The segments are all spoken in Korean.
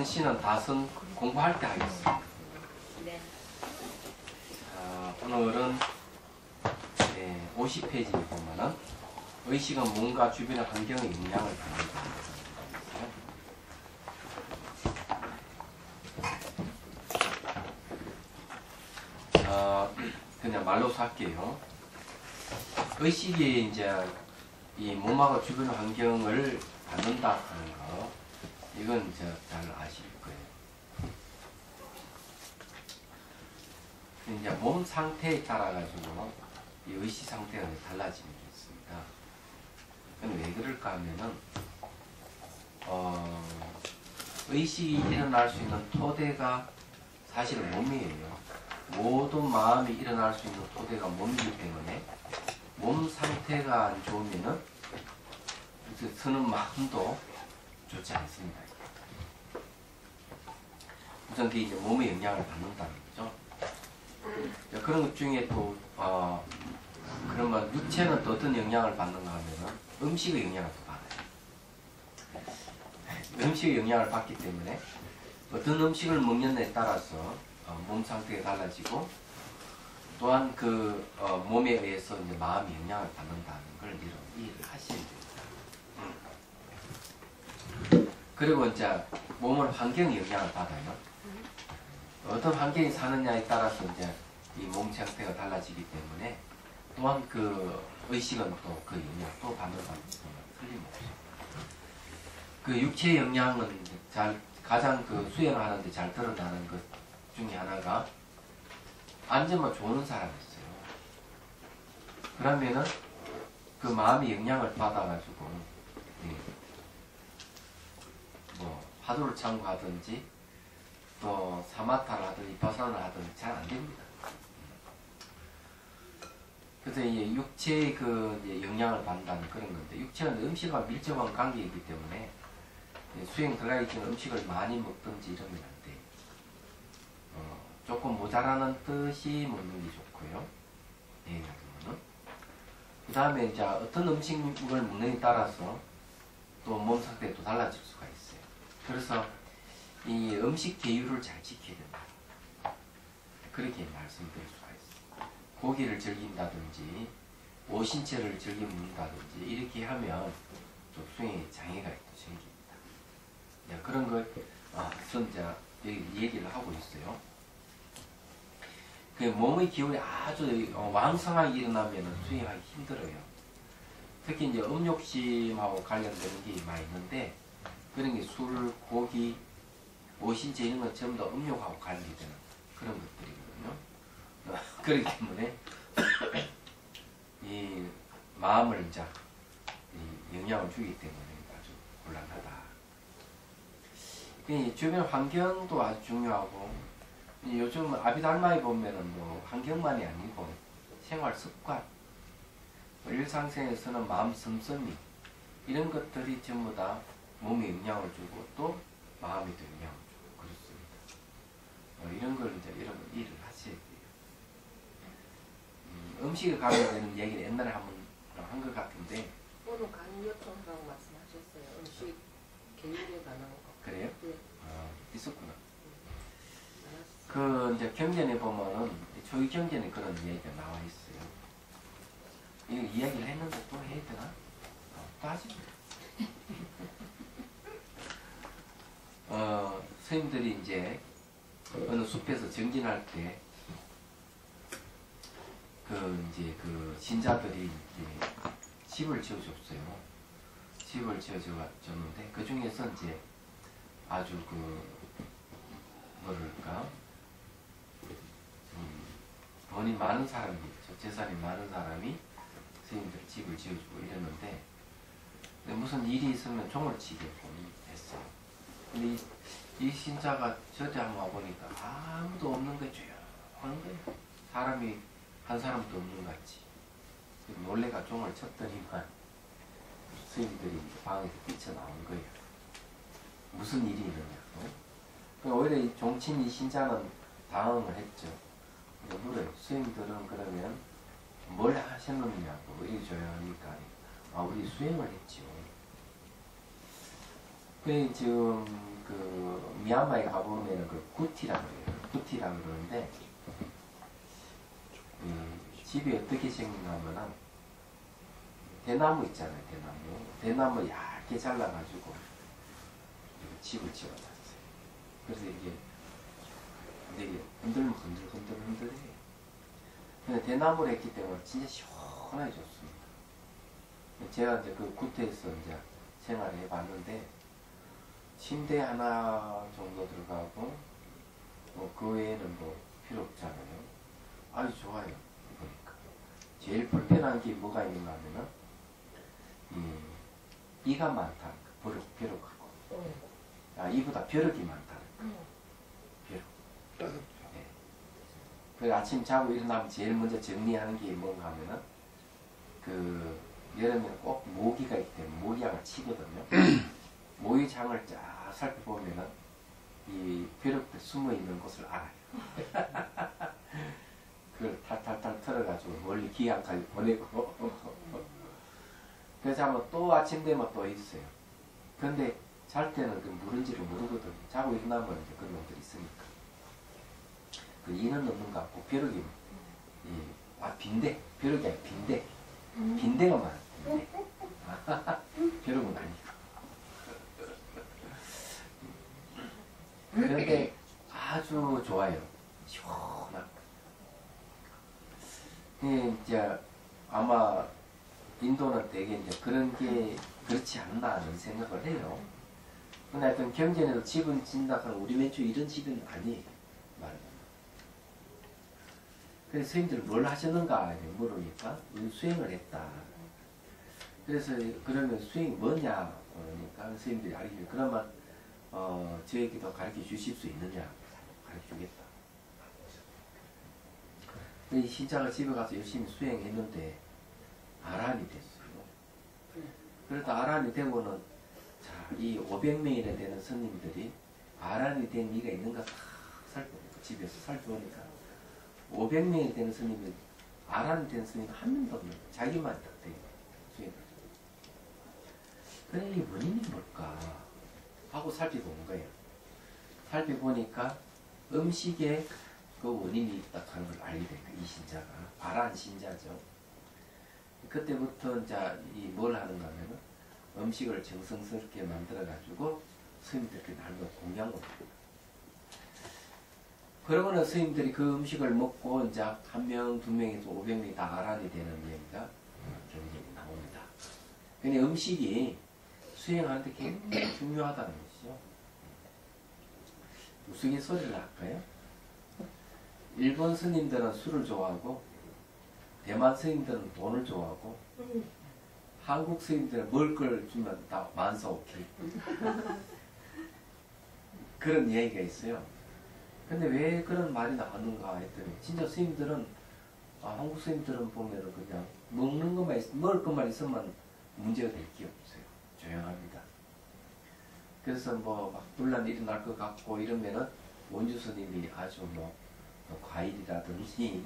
선씨는 다선 공부할 때 하겠습니다. 네. 오늘은 50페이지에 보면은 의식은 몸과 주변의 환경의 영향을 받는다. 그냥 말로서 할게요. 의식이 이제 이 몸하고 주변의 환경을 받는다 하는 거, 이건 이제 잘 아실 거예요. 이제 몸 상태에 따라 가지고 이 의식 상태가 달라지는 게 있습니다. 그건 왜 그럴까 하면은 의식이 일어날 수 있는 토대가 사실은 몸이에요. 모든 마음이 일어날 수 있는 토대가 몸이기 때문에 몸 상태가 안 좋으면은 드는 마음도 좋지 않습니다. 우선 그게 이제 몸의 영향을 받는다는 거죠. 그런 것 중에 또 그러면 육체는 또 어떤 영향을 받는가 하면은 음식의 영향을 또 받아요. 음식의 영향을 받기 때문에 어떤 음식을 먹느냐에 따라서 몸 상태가 달라지고, 또한 그 몸에 의해서 이제 마음이 영향을 받는다는 걸 이해를 하셔야 됩니다. 그리고 이제 몸은 환경의 영향을 받아요. 어떤 환경이 사느냐에 따라서 이제 이 몸 상태가 달라지기 때문에 또한 그 의식은 또 그 영향 또 받는다는 건 틀림없어요. 그 육체의 영향은 가장 그 수행하는데 잘 드러나는 것 중에 하나가 앉으면 좋은 사람이 있어요. 그러면은 그 마음이 영향을 받아가지고 뭐 화두를 참고하든지 또 사마타를 하든지 바사나를 하든지 잘 안 됩니다. 그래서 이제 육체의 그 이제 영향을 받는다는 그런 건데, 육체는 음식과 밀접한 관계이기 때문에 수행 들어가기 전에 음식을 많이 먹든지 이러면 안 돼요. 조금 모자라는 뜻이 먹는 게 좋고요. 그 다음에 이제 어떤 음식을 먹느냐에 따라서 또 몸 상태가 또 달라질 수가 있어요. 그래서 이 음식 계율을 잘 지켜야 된다. 그렇게 말씀드릴 수가 있어요. 고기를 즐긴다든지 오신채를 즐겨 먹는다든지 이렇게 하면 좀 수행에 장애가 또 생깁니다. 그런 걸 선자 여기 얘기를 하고 있어요. 그 몸의 기운이 아주 왕성하게 일어나면 수행하기 힘들어요. 특히 이제 음욕심하고 관련되는 게 많이 있는데, 그런 게 술, 고기, 오신채 이런 건 전부 다 음욕하고 관계되는 그런 것들이거든요. 그렇기 때문에 이 마음을 이제 영향을 주기 때문에 아주 곤란하다. 이 주변 환경도 아주 중요하고, 요즘 아비달마에 보면은 뭐 환경만이 아니고 생활 습관, 일상생에서는 마음 씀씀이 이런 것들이 전부 다 몸에 영향을 주고 또 마음에도 영향을 주고 그렇습니다. 이런 걸 이제 여러분 이해를 하셔야 돼요. 음식에 관련되는 얘기를 옛날에 한번 한 것 같은데, 오늘 강의 요청이라고 말씀하셨어요. 음식 계율에 관한 거. 그래요? 네. 있었구나. 그 이제 경전에 보면은 조기 경전에 그런 얘기가 나와 있어요. 이거 이야기를 했는데 또 해야 되나? 또 하지. 스님들이 이제 어느 숲에서 정진할 때 그 신자들이 이제 집을 지어줬어요. 집을 지어줬는데 그 중에서 이제 아주 뭐랄까 돈이 많은 사람이 있죠. 재산이 많은 사람이 스님들 집을 지어주고 이랬는데, 무슨 일이 있으면 종을 치게 했어요. 근데 이 신자가 저때 한번 와보니까 아무도 없는 거예요. 조용한 거예요. 사람이 한 사람도 없는 것 같이. 몰래가 종을 쳤더니만 스님들이 방에서 뛰쳐나온 거예요. 무슨 일이 일어나고. 오히려 이 종친 이 신자는 당황을 했죠. 물어요. 스님들은 그러면 뭘 하셨느냐고 이래줘야 하니까, 우리 수행을 했죠. 지금 그 미얀마에 가보면은 그 구티라고 그래요. 구티라고 그러는데 집이 어떻게 생겼냐면은 대나무 있잖아요. 대나무 얇게 잘라가지고 집을 지어놨어요. 그래서 이게 되게 흔들면 흔들해요. 근데 대나무를 했기 때문에 진짜 시원하게 좋습니다. 제가 이제 그 구태에서 이제 생활을 해봤는데 침대 하나 정도 들어가고 뭐 그 외에는 뭐 필요 없잖아요. 아주 좋아요. 보니까 제일 불편한 게 뭐가 있는가 하면은 이가 많다. 벼룩하고 이보다 벼룩이 많다. 벼룩. 네. 그 아침 자고 일어나면 제일 먼저 정리하는 게 뭔가 하면은 그 여름에 꼭 모기가 있기 때문에 모기향을 치거든요. 모기장을 쫙 살펴보면은 이 벼룩에 숨어 있는 곳을 알아요. 그걸 탈탈탈 털어가지고 멀리 기향까지 보내고 그래서 한번 또 아침 되면 또 있어요. 근데 잘 때는 그 누른지를 모르거든요. 자고 일어나면 이제 그런 놈들이 있으니까. 그 이는 없는 것 같고 벼룩이 빈대. 벼룩이 아니라 빈대. 빈대가 많아. 빈대. 벼룩은 아니고. 그런데 아주 좋아요. 시원하고. 이제 아마 인도는 되게 이제 그런 게 그렇지 않나 하는 생각을 해요. 근데 하여튼 경전에서 집은 진다 하면 우리 맨처 이런 집은 아니에요. 말하자면. 그래서 스님들 뭘 하셨는가 물으니까 수행을 했다. 그래서 그러면 수행이 뭐냐 그러니까 스님들이 알려주면 그러면 저에게도 가르쳐 주실 수 있느냐 가르쳐 주겠다. 이 신자가 집에 가서 열심히 수행했는데 아란이 됐어요. 그러다 아란이 되고는 자, 이 500명이나 되는 스님들이 아란이 된 이가 있는가 살펴보니까 집에서 살펴보니까 500명이 되는 스님이 아란이 된 스님이 한 명도 없는 거예요. 자기만 딱 돼요. 수행을. 그래 이 원인이 뭘까 하고 살펴보는 거예요. 살펴보니까 음식에 그 원인이 있다 하는 걸 알게 된 거예요. 이 신자가 아란 신자죠. 그때부터 이제 뭘 하는가 하면 음식을 정성스럽게 만들어 가지고 스님들께 나누어 공양을 합니다. 그러고는 스님들이 그 음식을 먹고 이제 한 명, 두 명에서 500명이 다 아란이 되는 얘기가 경전이 나옵니다. 근데 음식이 수행하는데 굉장히 중요하다는 것이죠. 우스갯소리를 할까요? 일본 스님들은 술을 좋아하고 대만 스님들은 돈을 좋아하고 한국 스님들은 먹을 걸 주면 다 만사오케이 그런 이야기가 있어요. 근데 왜 그런 말이 나왔는가 했더니 진짜 스님들은 한국 스님들은 보면은 그냥 먹는 것만 먹을 것만 있으면 문제가 될 게 없어요. 조용합니다. 그래서 뭐 막 분란 일어날 것 같고 이러면은 원주 스님이 아주 뭐 과일이라든지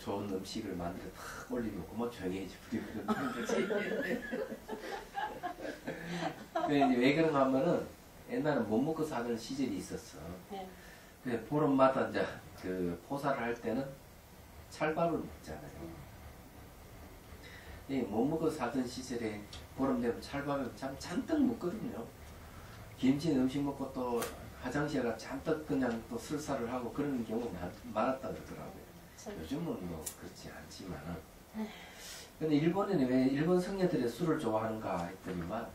좋은 음식을 만들어 탁 올리놓고 뭐 조용해지 부리고 그러는 거지. 근데 왜 그런가 하면은 옛날에 못 먹고 사는 시절이 있었어. 그래서 보름마다 이제 그 포사를 할 때는 찰밥을 먹잖아요. 못 먹고 사던 시절에 보름 되면 찰밥을 참 잔뜩 먹거든요. 김치 음식 먹고 또 화장실에 가 잔뜩 그냥 또 설사를 하고 그런 경우가 많았다 그러더라고요. 요즘은 뭐 그렇지 않지만은. 근데 일본에는 왜 일본 성녀들이 술을 좋아하는가 했더니만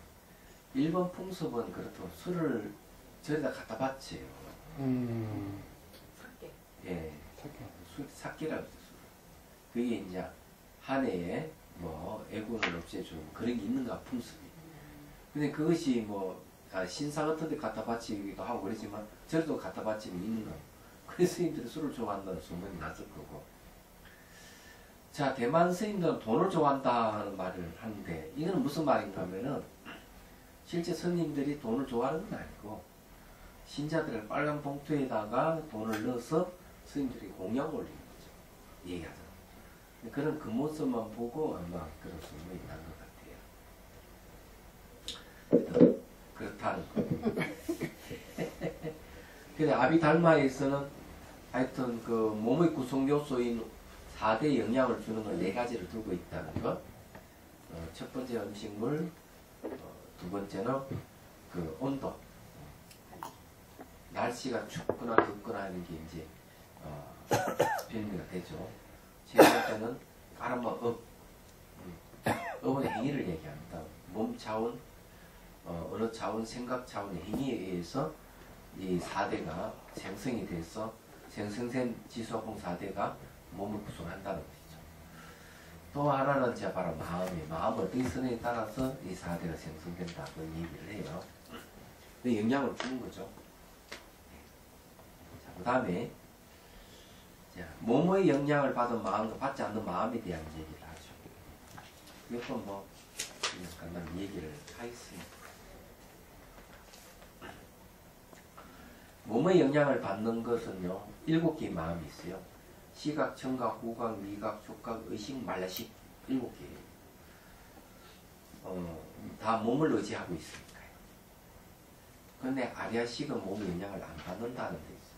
일본 풍습은 그렇고 술을 저기다 갖다 바쳐요. 사케. 예. 사케라고 했어요. 그게 이제 한 해에 뭐 애군을 없애주고 그런 게 있는가 풍습이. 근데 그것이 뭐 신사 같은 데 갖다 바치기도 하고 그러지만 저래도 갖다 바치면 있는 거. 그래서 스님들이 술을 좋아한다는 소문이 났을 거고. 자, 대만 스님들은 돈을 좋아한다는 말을 하는데 이거는 무슨 말인가 하면은 실제 스님들이 돈을 좋아하는 건 아니고 신자들의 빨간 봉투에다가 돈을 넣어서 스님들이 공양 올리는 거죠. 얘기하잖아. 그런 그 모습만 보고 아마 그런 소문이 난 것 같아요. 그렇다는 거. 근데 아비달마에서는 하여튼 그 몸의 구성 요소인 4대 영양을 주는 걸 4가지를 두고 있다는 거. 첫 번째 음식물, 두 번째는 그 온도. 날씨가 춥거나 덥거나 하는 게 이제 변미가 되죠. 세 번째는 까르마 업은 행위를 얘기합니다. 몸 차원, 어느 차원, 생각 차원의 행위에 의해서 이 4대가 생성이 돼서 생성된 지수화공 4대가 몸을 구성한다는 것이죠. 또 하나는 이제 바로 마음 어떻게 쓰느냐에 따라서 이 4대가 생성된다고 얘기를 해요. 그 영향을 주는 거죠. 그 다음에 몸의 영향을 받은 마음과 받지 않는 마음에 대한 얘기를 하죠. 이것도 뭐 간단히 얘기를 하겠습니다. 몸의 영향을 받는 것은요 7개의 마음이 있어요. 시각, 청각, 후각, 미각, 촉각, 의식, 말레식 7개예요. 다 몸을 의지하고 있으니까요. 그런데 아리아식은 몸의 영향을 안 받는다는 데 있어요.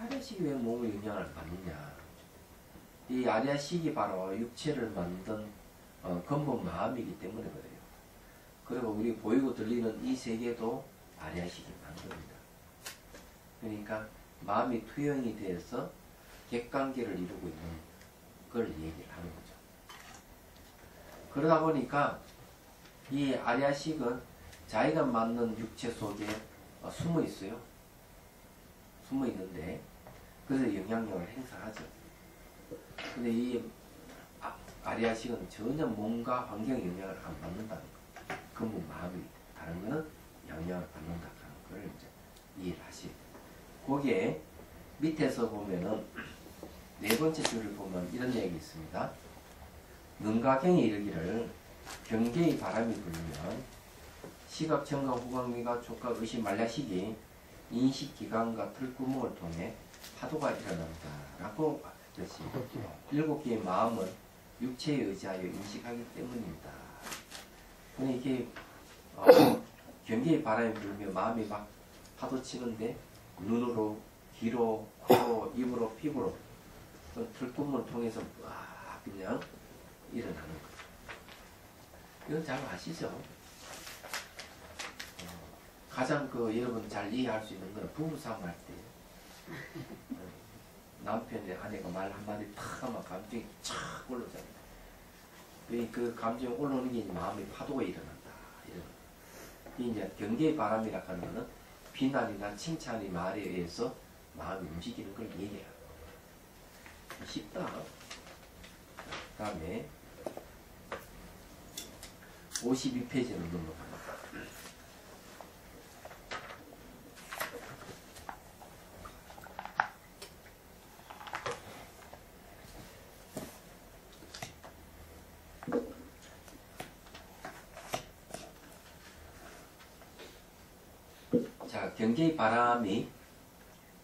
아리아식이 왜 몸의 영향을 받느냐? 이 아리아식이 바로 육체를 만든 근본 마음이기 때문에 그래요. 그리고 우리 보이고 들리는 이 세계도 아리아식이 만듭니다. 그러니까 마음이 투영이 돼서 객관계를 이루고 있는 걸 얘기를 하는 거죠. 그러다 보니까 이 아리아식은 자기가 만든 육체 속에 숨어 있어요. 숨어 있는데 그래서 영향력을 행사하죠. 근데 이 아리아식은 전혀 몸과 환경의 영향을 안 받는다는 거. 근본 마음이 다른 거는 영향을 받는다는 걸 이제 이해를 하시죠. 거기에 밑에서 보면은 4번째 줄을 보면 이런 얘기 있습니다. 능가경에 이르기를 경계의 바람이 불면 시각, 청각, 후각, 미각, 촉각, 의식, 말라식이 인식기관과 틀구멍을 통해 파도가 일어난다 라고 했지. 7개의 마음은 육체에 의지하여 인식하기 때문입니다. 근데 이게 경계의 바람이 불면 마음이 막 파도 치는데 눈으로, 귀로, 코로, 입으로, 피부로 틀구멍을 통해서 막 그냥 일어나는 거죠. 이건 잘 아시죠? 가장 여러분 잘 이해할 수 있는 건 부부싸움 할 때 남편의 아내가 말 한마디 탁 하면 감정이 착 올라오잖아요. 그 감정이 올라오는 게 이제 마음의 파도가 일어난다. 이게 이제 경계의 바람이라 하는 거는 비난이나 칭찬의 말에 의해서 마음이 움직이는 걸 얘기해요. 쉽다. 그 다음에 52페이지로 넘어갑니다. 자, 경계의 바람이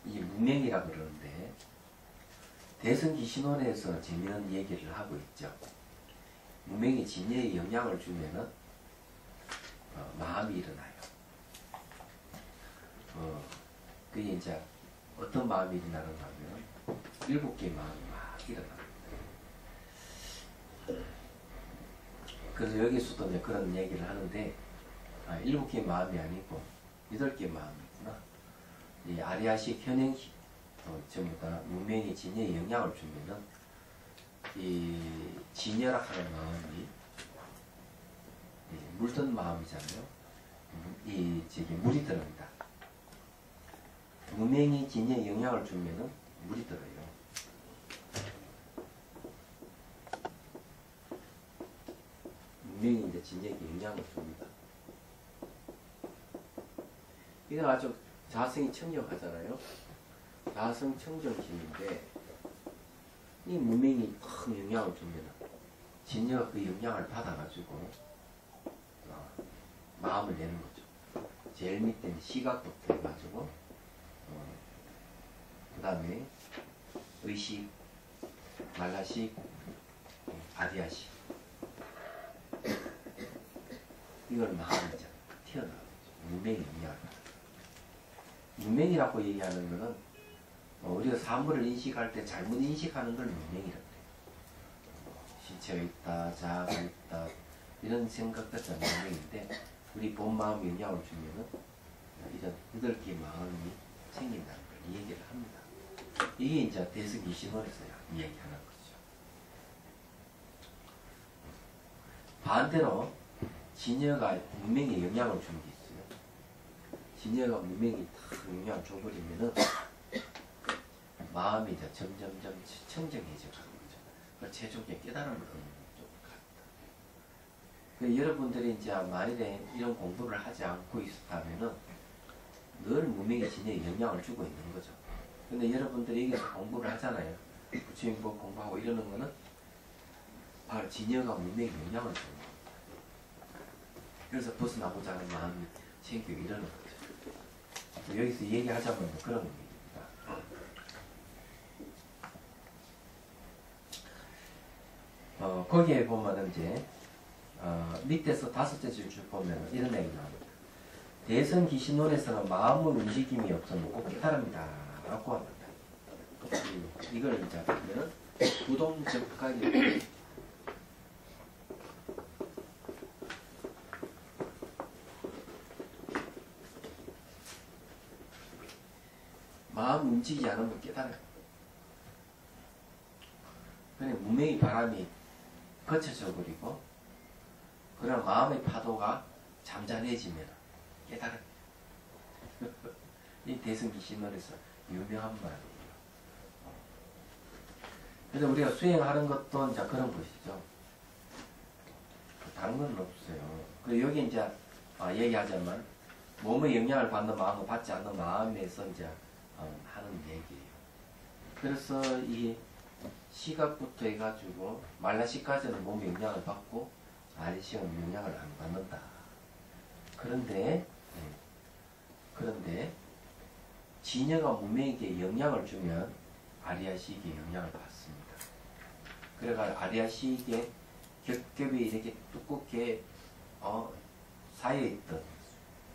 이 무명이라고 그러는데 대성기신론에서 재미있는 얘기를 하고 있죠. 무명이 진예에 영향을 주면은 마음이 일어나요. 그게 이제 어떤 마음이 일어나는가 하면 7개의 마음이 막 일어납니다. 그래서 여기서도 이제 그런 얘기를 하는데 7개의 마음이 아니고 8개의 마음이구나. 이 아리아식 현행식 전부 다 무명이 진예에 영향을 주면은 이 진여라 하는 마음이 물든 마음이잖아요. 이 물이 들어갑니다. 무명이 진여에 영향을 주면은 물이 들어요. 무명이 이제 진여에게 영향을 줍니다. 이거 아주 자성이 청정하잖아요. 자성 청정심인데 이 무명이 큰 영향을 주면 진여가 그 영향을 받아가지고 마음을 내는 거죠. 제일 밑에는 시각부터 해가지고 그 다음에 의식, 말라식, 아리아식 이걸 마음이죠. 튀어나오죠. 무명의 영향을 받아요. 문맹이라고 얘기하는 거는 우리가 사물을 인식할 때 잘못 인식하는 걸 문맹이라고 해요. 시체가 있다, 자아가 있다, 이런 생각들 다 문맹인데, 우리 본 마음에 영향을 주면은 이런 흐들기 마음이 생긴다는 걸 이 얘기를 합니다. 이게 이제 대승이신론에서 이야기하는 거죠. 반대로 진여가 문맹에 영향을 주는 게 있어요. 진여가 문맹이 탁 영향을 줘버리면은 마음이 이제 점점점 청정해져 가는 거죠. 그 최종적인 깨달음을 얻는 쪽 같다. 여러분들이 이제 만일에 이런 공부를 하지 않고 있었다면은 늘 문맹이 진여에 영향을 주고 있는 거죠. 근데 여러분들이 여기서 공부를 하잖아요. 부처님법 공부하고 이러는 거는 바로 진여가 문맹에 영향을 주는 거예요. 그래서 벗어나고자 하는 마음이 생기고 이러는 거죠. 여기서 얘기하자면 그런 의미입니다. 거기에 보면 이제 밑에서 5째 줄 보면 이런 내용이 나옵니다. 대선기신론에서는 마음의 움직임이 없으면 꼭 깨달음이다 라고 합니다. 이걸 이제 보면 부동적각이 마음 움직이지 않으면 깨달아요. 그냥 문명의 바람이 거쳐져 버리고 그런 마음의 파도가 잠잠해지면 깨달아요. 이 대승기신론에서 유명한 말이에요. 그래서 우리가 수행하는 것도 이제 그런 것이죠. 다른 건 없어요. 그리고 여기 이제 얘기하자면 몸의 영향을 받는 마음과 받지 않는 마음에서 이제 하는 얘기예요. 그래서 이 시각부터 해가지고 말라시까지는 몸의 영향을 받고 아리시는 영향을 안 받는다. 그런데 진여가 문명에게 영향을 주면 아리아식에 영향을 받습니다. 그래가 아리아식에 겹겹이 이렇게 두껍게 쌓여있던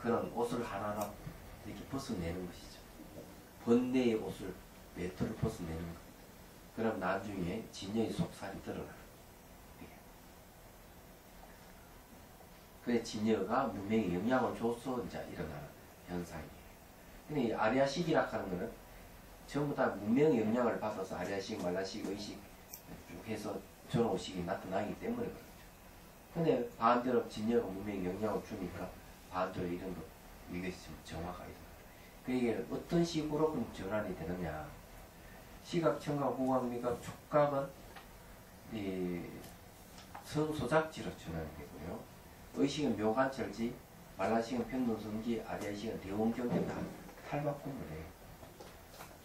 그런 옷을 하나하나 이렇게 벗어내는 것이죠. 번뇌의 옷을 외투를 벗어내는 것. 그럼 나중에 진여의 속살이 드러나는 거예요. 그래 진여가 문명에 영향을 줘서 이제 일어나는 현상이에요. 근데 이 아리아식이라 하는 거는 전부 다 문명의 영향을 받아서 아리아식, 말라식, 의식 쭉 해서 전오식이 나타나기 때문에 그렇죠. 근데 반대로 진여가 문명에 영향을 주니까 반대로 이런 거 이게 정화가 일어나요. 그게 어떤 식으로 그럼 전환이 되느냐? 시각, 청각, 후각, 미각, 촉각은 이 성소작지로 전환이 되고요. 의식은 묘관철지, 말라식은 편동성지, 아리아식은 대원경전 다 탈바꿈을 해요.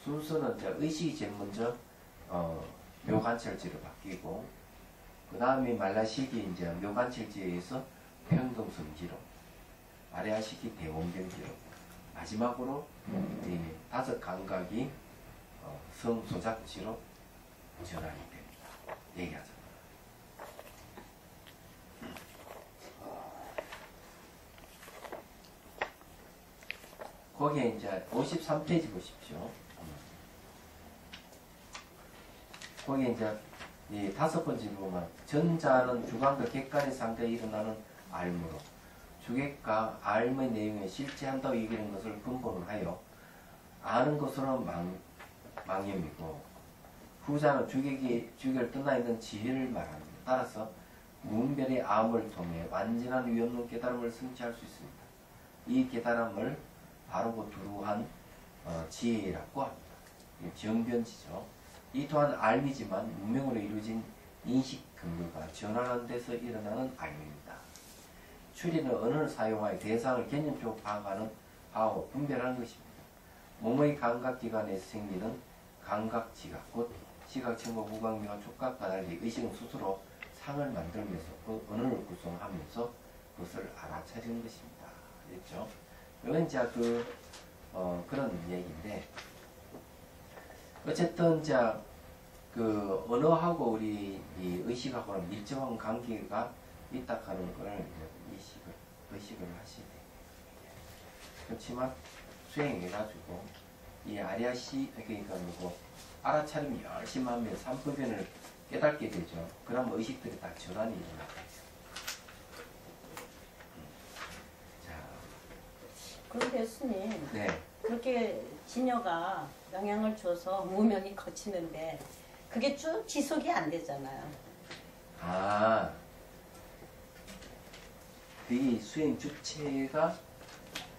순서는 이제 의식이 제일 먼저 묘관철지로 바뀌고, 그 다음에 말라식이 이제 묘관철지에 의해서 편동성지로, 아리아식이 대원경지로, 마지막으로 이 5 감각이 성소작지로 전환이 됩니다. 얘기하자. 거기에 이제 53페이지 보십시오. 거기에 이제 이 5번째 보면 전자는 주관과 객관의 상태에 일어나는 알무로 주객과 알의 내용에 실체한다고 얘기하는 것을 근본으로 하여 아는 것으로 망념이고 후자는 주객을 떠나 있는 지혜를 말합니다. 따라서 무분별의 암을 통해 완전한 위없는 깨달음을 성취할 수 있습니다. 이 깨달음을 바르고 두루한 지혜라고 합니다. 정변지죠. 이 또한 알미지만 문명으로 이루어진 인식 근거가 전환하는 데서 일어나는 알미입니다. 추리는 언어를 사용하여 대상을 개념적으로 파악하고 분별하는 것입니다. 몸의 감각기관에서 생기는 감각지각, 곧 시각, 청각, 후각, 미각, 촉각과 달리 의식은 스스로 상을 만들면서 그 언어를 구성하면서 그것을 알아차리는 것입니다. 그렇죠? 이건 이제 그런 얘기인데, 어쨌든 이제 그 언어하고 우리 이 의식하고는 밀접한 관계가 있다 하는 걸 의식을 하시게 돼요. 그렇지만 수행해가지고 이 아리아시 그러니까 뭐고 알아차림 열심히 하면 삼법인을 깨닫게 되죠. 그러면 의식들이 다 전환이 일어나게 되죠. 자, 그런데 스님, 네. 그렇게 진여가 영향을 줘서 무명이 거치는데 그게 쭉 지속이 안 되잖아요. 아, 이 수행 주체가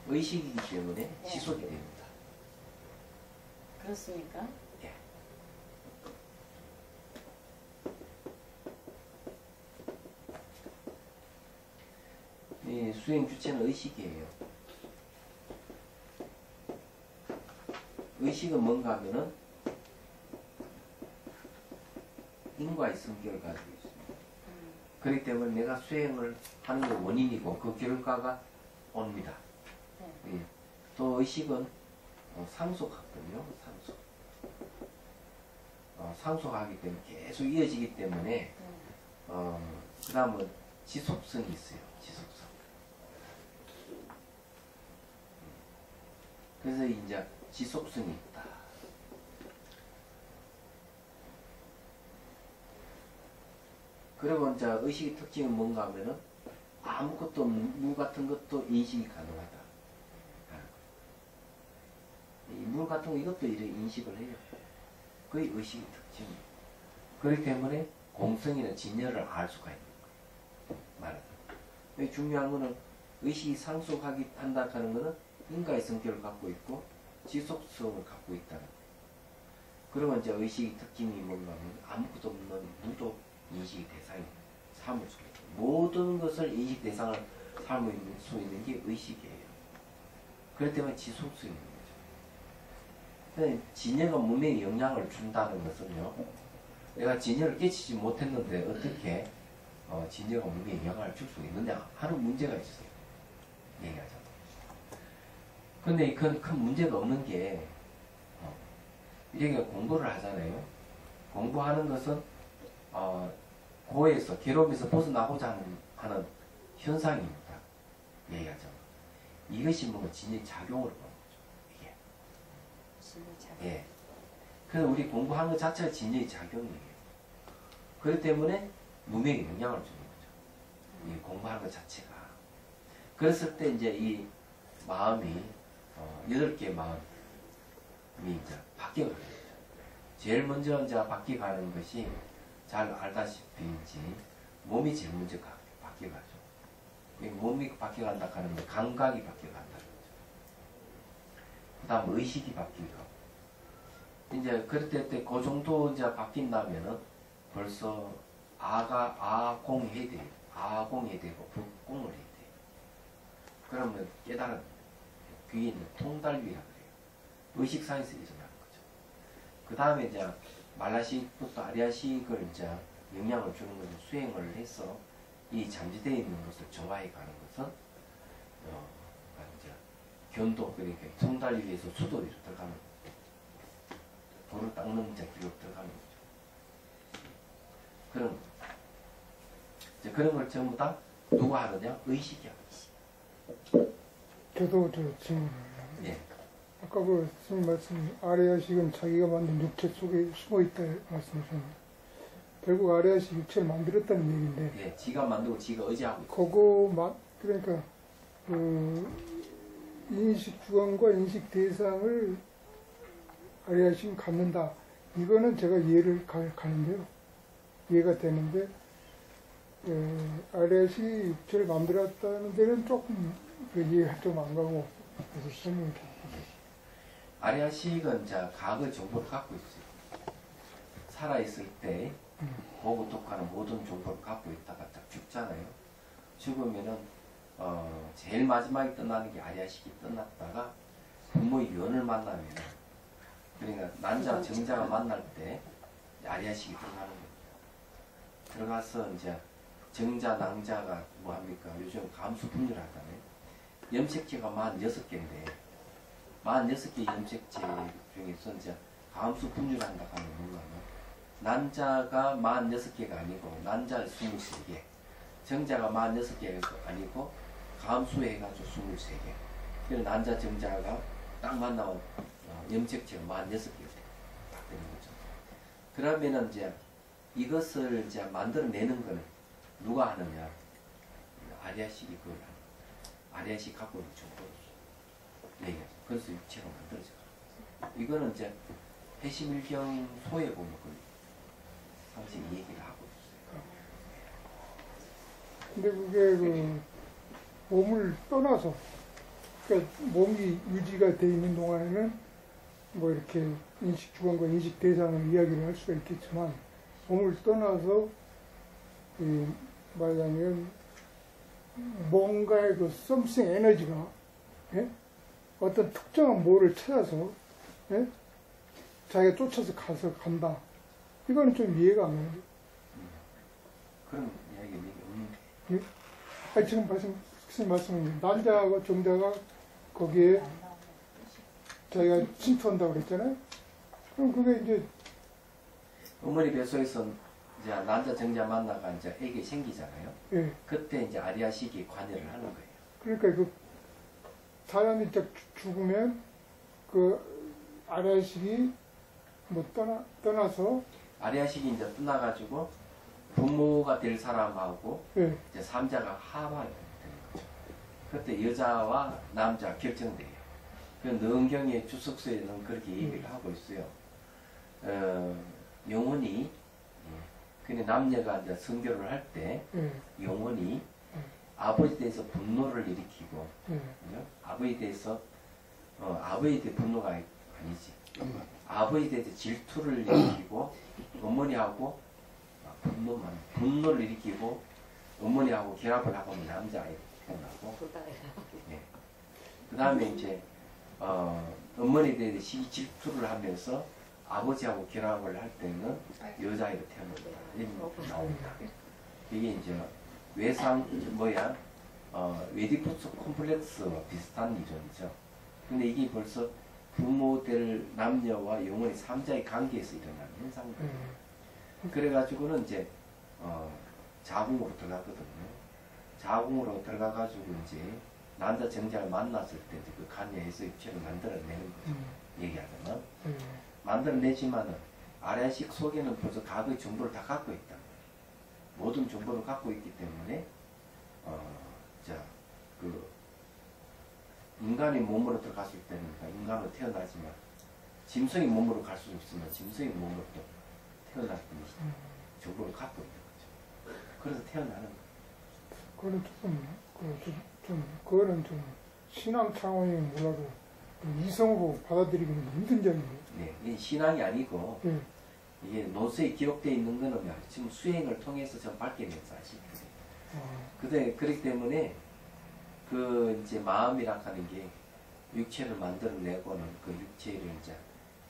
의식이기 때문에 네. 지속이 됩니다. 그렇습니까? 예. 이 수행 주체는 의식이에요. 의식은 뭔가 하면은 인과의 성격을 가지고 있습니다. 그렇기 때문에 내가 수행을 하는 게 원인이고 그 결과가 옵니다. 네. 예. 또 의식은 상속하거든요. 상속. 상속하기 때문에 계속 이어지기 때문에 그 다음은 지속성이 있어요. 지속성. 그래서 이제 지속성이 있다. 그리고 이제 의식의 특징은 뭔가 하면은 아무것도 없는 물 같은 것도 인식이 가능하다. 이 물 같은 거 이것도 이렇게 인식을 해요. 그게 의식의 특징이에요. 그렇기 때문에 공성이나 진여를 알 수가 있는 거예요. 말하자면. 중요한 거는 의식이 상속하기 한다는 거는 인과의 성격을 갖고 있고 지속성을 갖고 있다는 거예요. 그러면 이제 의식의 특징이 뭔가 하면 아무것도 없는 무도 인식의 대상이 삼을 수가 있고 모든 것을 인식 대상을 삼을 수 있는 게 의식이에요. 그렇기 때문에 지속성이 있는 거죠. 근데 진여가 몸에 영향을 준다는 것은요. 내가 진여를 깨치지 못했는데 어떻게 진여가 몸에 영향을 줄 수 있느냐 하는 문제가 있어요. 얘기하자면. 근데 큰 문제가 없는 게 이렇게 공부를 하잖아요. 공부하는 것은 고에서 괴로움에서 벗어나고자 하는 현상입니다. 얘기하자면 이것이 뭔가 진의 작용으로 보는 거죠. 이게. 진여 작용. 예. 그래서 우리 공부하는 것 자체가 진의 작용이에요. 그렇기 때문에 무명에 영향을 주는 거죠. 이 공부하는 것 자체가. 그랬을 때 이제 이 마음이 8개의 마음이 이제 바뀌어가는 거죠. 제일 먼저 이제 바뀌어가는 것이 잘 알다시피 이제 몸이 제일 먼저 바뀌어가죠. 몸이 바뀌어간다 하는 건 감각이 바뀌어간다는 거죠. 그 다음 의식이 바뀌고 이제 그럴 때 그 정도 이제 바뀐다면은 벌써 아공이 해야 돼요. 아공이 되고 불공을 해야 돼요. 그러면 깨달은 그게 이제 통달위라 그래요. 의식상에서 일어나는 거죠. 그 다음에 이제 말라식부터 아리아식을 이제 영향을 주는 것을 수행을 해서 이 잠재되어 있는 것을 정화해 가는 것은 이제 견도 그러니까 통달위에서 수도 위로 들어가는 돌을 닦는 길로 들어가는 거죠. 그런 이제 그런 걸 전부 다 누가 하느냐? 의식이야. 저도 질문을. 예. 아까 그 스님 말씀 아레아식은 자기가 만든 육체 속에 숨어 있다 말씀하셨는데 결국 아레아식 육체를 만들었다는 얘기인데 예. 지가 만들고 지가 의지하고 있어요. 그거 그러니까 그 인식 주관과 인식 대상을 아레아식은 갖는다. 이거는 제가 이해를 가는데요. 이해가 되는데 아레아식이 육체를 만들었다는 데는 조금 이해가 좀 안 가고 그래서 설명을 드릴게요. 아리아식은 이제 과거 정보를 갖고 있어요. 살아있을 때 보고 독하는 모든 정보를 갖고 있다가 딱 죽잖아요. 죽으면은 제일 마지막에 끝나는 게 아리아식이 끝났다가 부모의 연을 만나면 그러니까 난자 정자가 만날 때 아리아식이 들어가는 거예요. 들어가서 이제 정자 낭자가 뭐합니까? 요즘 감수 분류를 하잖아요. 염색체가 46개인데 46개 염색체 중에서 이제 감수 분류를 한다 하면 뭔가 하면 난자가 46개가 아니고 난자 23개 정자가 46개가 아니고 감수해가지고 23개 그래서 난자 정자가 딱 만나면 염색체가 46개가 딱 되는 거죠. 그러면은 이제 이것을 이제 만들어내는 거는 누가 하느냐? 아리아식이 그걸 하는 아리아식 갖고 있는 정보를 얘기하죠. 그래서 육체가 만들어져. 이거는 이제 해심일경 소에 보면 그 상식 얘기를 하고 있어요. 근데 그게 그 몸을 떠나서, 그러니까 몸이 유지가 돼 있는 동안에는 뭐 이렇게 인식 주관과 인식 대상을 이야기를 할 수가 있겠지만, 몸을 떠나서 말하자면 뭔가의 그 썸씽 에너지가, 예? 어떤 특정한 뭐를 찾아서, 예? 자기가 쫓아서 간다. 이거는 좀 이해가 안 가요. 그런 이야기가 없는데. 아니, 지금 말씀은 난자하고 정자가 거기에 자기가 침투한다고 그랬잖아요. 그럼 그게 이제 어머니 뱃속에서 이제 난자 정자 만나가 이제 애기 생기잖아요. 예. 그때 이제 아리아식이 관여를 하는 거예요. 그러니까 그 사람이 딱 죽으면 그 아리아식이 뭐 떠나서 아리아식이 이제 떠나가지고 부모가 될 사람하고 예. 이제 삼자가 합하게 되는 거죠. 그때 여자와 남자 결정돼요. 그 능경의 주석서에는 그렇게 얘기를 하고 있어요. 영혼이 근데 남녀가 이제 성결을 할 때 영혼이 아버지에 대해서 분노를 일으키고 그죠? 아버지에 대해서 아버지에 대해 분노가 아니지. 아버지에 대해서 질투를 일으키고 어머니하고 분노를 일으키고 어머니하고 결합을 하고 남자아이가 태어나고 그 다음에 이제 어머니에 대해서 질투를 하면서 아버지하고 결합을 할 때는 여자아이가 태어난다. 이렇게 나옵니다. 이게 이제 웨디푸스 콤플렉스와 비슷한 이론이죠. 근데 이게 벌써 부모 될 남녀와 영혼의 삼자의 관계에서 일어나는 현상이에요. 그래가지고는 이제 자궁으로 들어가거든요. 자궁으로 들어가가지고 이제 남자 정자를 만났을 때 그 관여해서 육체를 만들어내는 거죠. 얘기하자면 만들어내지만은 아리아식 속에는 벌써 과거의 정보를 다 갖고 있다. 모든 정보를 갖고 있기 때문에 인간의 몸으로 들어갔을 때는 인간으로 태어나지만 짐승의 몸으로 갈 수 없으면 짐승의 몸으로 또 태어날 뿐이 정보를 갖고 있는 거죠. 그래서 태어나는 거예요. 그거는 좀 신앙 차원이 몰라도 이성으로 받아들이기는 힘든 점이에요. 네, 이게 신앙이 아니고 이게 논서에 기록되어 있는 거는 지금 수행을 통해서 좀 밝혀낸 사실이에요. 그렇기 때문에 그 이제 마음이라 하는 게 육체를 만들어내고는 그 육체를 이제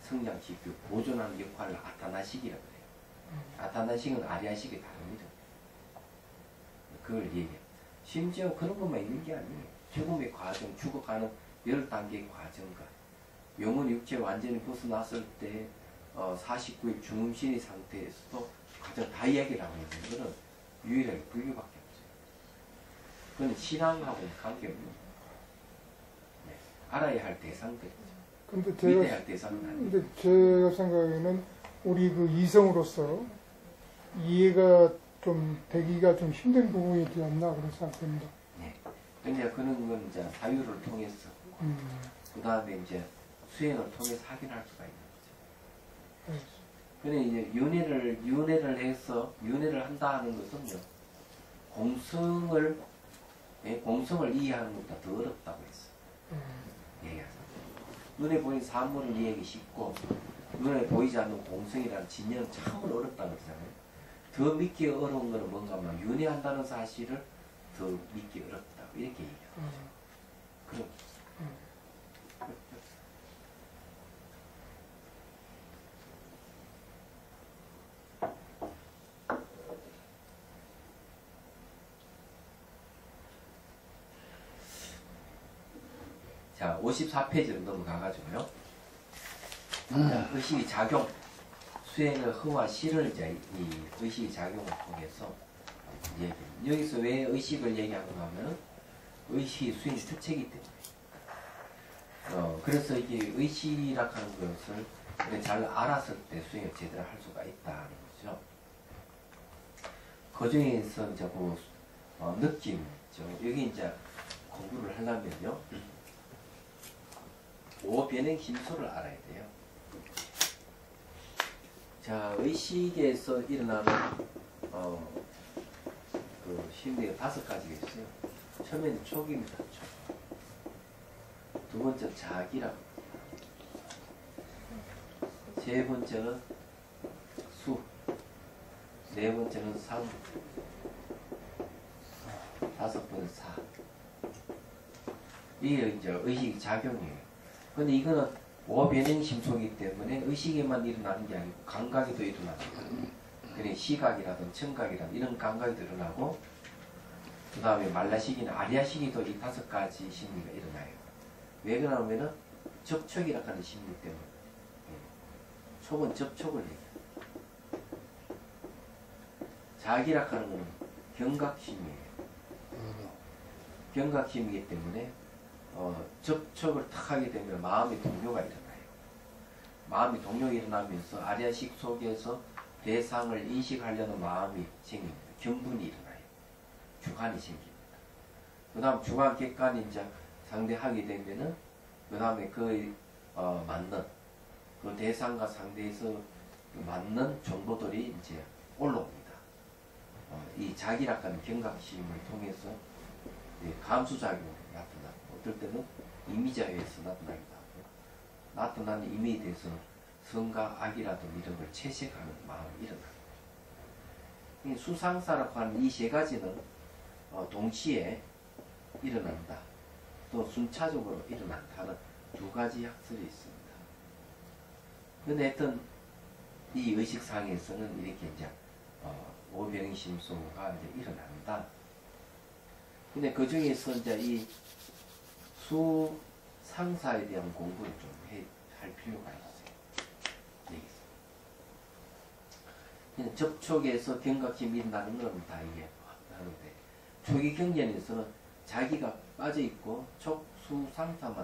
성장시키고 보존하는 역할을 아타나식이라고 해요. 아타나식은 아리아식이 다릅니다. 그걸 얘기해요. 심지어 그런 것만 있는 게 아니에요. 죽음의 과정, 죽어가는 10단계의 과정과 영혼 육체 완전히 벗어났을 때 49일 중음신의 상태에서도 가장 다 이야기를 하고 있는 것은 유일하게 불교밖에 없어요. 그건 신앙하고는 관계없는 거예요. 네. 알아야 할 대상들이죠. 믿어야 할 대상은 아니에요. 근데 제가 생각에는 우리 그 이성으로서 이해가 좀 되기가 좀 힘든 부분이 있지 않나 그런 생각합니다. 네. 근데 그런 건 이제 사유를 통해서 그 다음에 이제 수행을 통해서 확인할 수가 있는 거죠. 근데 이제 윤회를 한다 하는 것은요, 공성을 이해하는 것보다 더 어렵다고 했어요. 얘기하자. 눈에 보이는 사물을 이해하기 쉽고, 눈에 보이지 않는 공성이라는 진리는 참으로 어렵다고 했잖아요. 더 믿기 어려운 것은 뭔가 하면 윤회한다는 사실을 더 믿기 어렵다. 이렇게 얘기하는 거죠. 자, 54페이지로 넘어가가지고요. 자, 의식의 작용, 수행의 허와 실을 이제 이 의식의 작용을 통해서 여기서 왜 의식을 얘기하는가 하면 의식이 수행의 특징이기 때문에 그래서 이게 의식이라 하는 것을 우리가 잘 알았을 때 수행을 제대로 할 수가 있다는 거죠. 그 중에서 이제 그 느낌, 여기 이제 공부를 하려면요, 오변행 심소를 알아야 돼요. 자, 의식에서 일어나는 그 심리가 5가지가 있어요. 처음에는 촉입니다. 촉. 두 번째는 자기라고. 세 번째는 수. 네 번째는 상. 다섯 번째는 사. 이게 이제 의식이 작용이에요. 근데 이거는 오변행 심소이기 때문에 의식에만 일어나는 게 아니고 감각에도 일어납니다. 그러니까 시각이라든 청각이라든 이런 감각이 일어나고, 그 다음에 말라시기나 아리아시기도 이 5가지 심리가 일어나요. 왜 그러냐면은 접촉이라 하는 심리 때문에. 촉은 접촉을 얘기해요. 자기라 하는 것은 경각심이에요. 경각심이기 때문에 접촉을 탁 하게 되면 마음의 동요가 일어나요. 마음이 동요가 일어나면서 아리아식 속에서 대상을 인식하려는 마음이 생깁니다. 경분이 일어나요. 주관이 생깁니다. 그 다음 주관, 객관이 이제 상대하게 되면은 그 다음에 그 맞는 그 대상과 상대에서 맞는 정보들이 이제 올라옵니다. 이 자기라 하는 경각심을 통해서 감수작용이 나타나고, 어떨 때는 이미자에서 나타나기도 하고, 나타나는 이미에 대해서 선과 악이라든 이런 걸 채색하는 마음이 일어납니다. 수상사라고 하는 이 3가지는 동시에 일어난다, 또 순차적으로 일어난다는 2가지 학설이 있습니다. 근데 하여튼 이 의식상에서는 이렇게 이제 오변행 심소가 이제 일어난다. 근데 그 중에서 이제 이 수상사에 대한 공부를 좀 할 필요가 있어요. 그냥 접촉에서 경각심이 일어나는 건 다 이게 하는데, 초기 경전에서는 자기가 빠져 있고 촉수상사만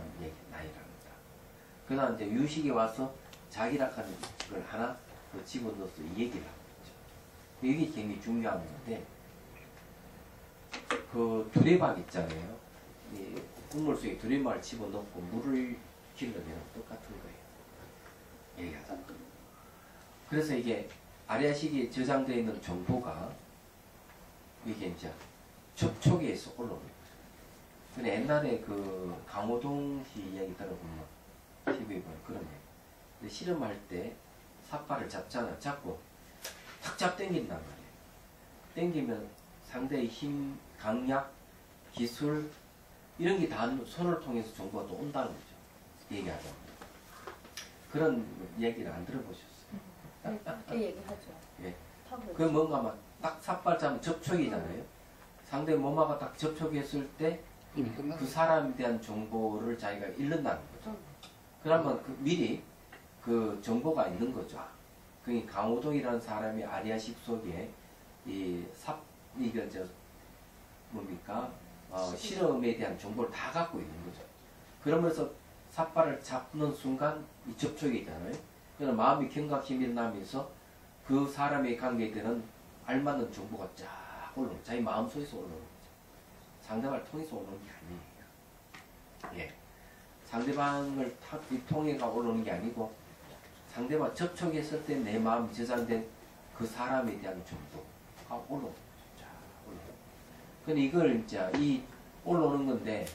나열합니다. 그 다음 이제 유식에 와서 자기라 하는 걸 하나 더 집어넣어서 이 얘기를 하고 있죠. 이게 굉장히 중요한 건데, 그 두레박 있잖아요. 이 국물 속에 두레박을 집어넣고 물을 길러내는 똑같은 거예요. 얘기하자. 그래서 이게 아리아식이 저장되어 있는 정보가 이게 이제 접촉에서 올라오는 거죠. 근데 옛날에 그 강호동 씨 이야기 들어보면 TV에 보면 그런 얘기. 실험할 때 삿발을 잡잖아. 잡고 탁 잡당긴단 말이에요. 당기면 상대의 힘, 강약, 기술 이런 게 다 손을 통해서 정보가 또 온다는 거죠. 얘기하자면. 그런 얘기를 안 들어보셨어요? 그렇게 얘기하죠. 예. 그 뭔가 막 딱 삿발 잡으면 접촉이잖아요. 상대 몸하고 딱 접촉했을 때 그 사람에 대한 정보를 자기가 잃는다는 거죠. 그러면 미리 그 정보가 있는 거죠. 그 강호동이라는 사람이 아리아식 속에 이게 뭡니까? 실험에 대한 정보를 다 갖고 있는 거죠. 그러면서 삿발을 잡는 순간 이 접촉이잖아요. 그래서 마음이 경각심이 일어나면서 그 사람의 관계에 되는 알맞는 정보가 쫙 올라오는, 자기 마음속에서 올라오는 거죠. 상대방을 통해서 올라오는 게 아니에요. 예. 상대방을 통해가 올라오는 게 아니고, 상대방 접촉했을 때 내 마음이 저장된 그 사람에 대한 정보가 올라오는 거죠. 쫙 올라오는. 근데 이걸 이제 이 올라오는 건데,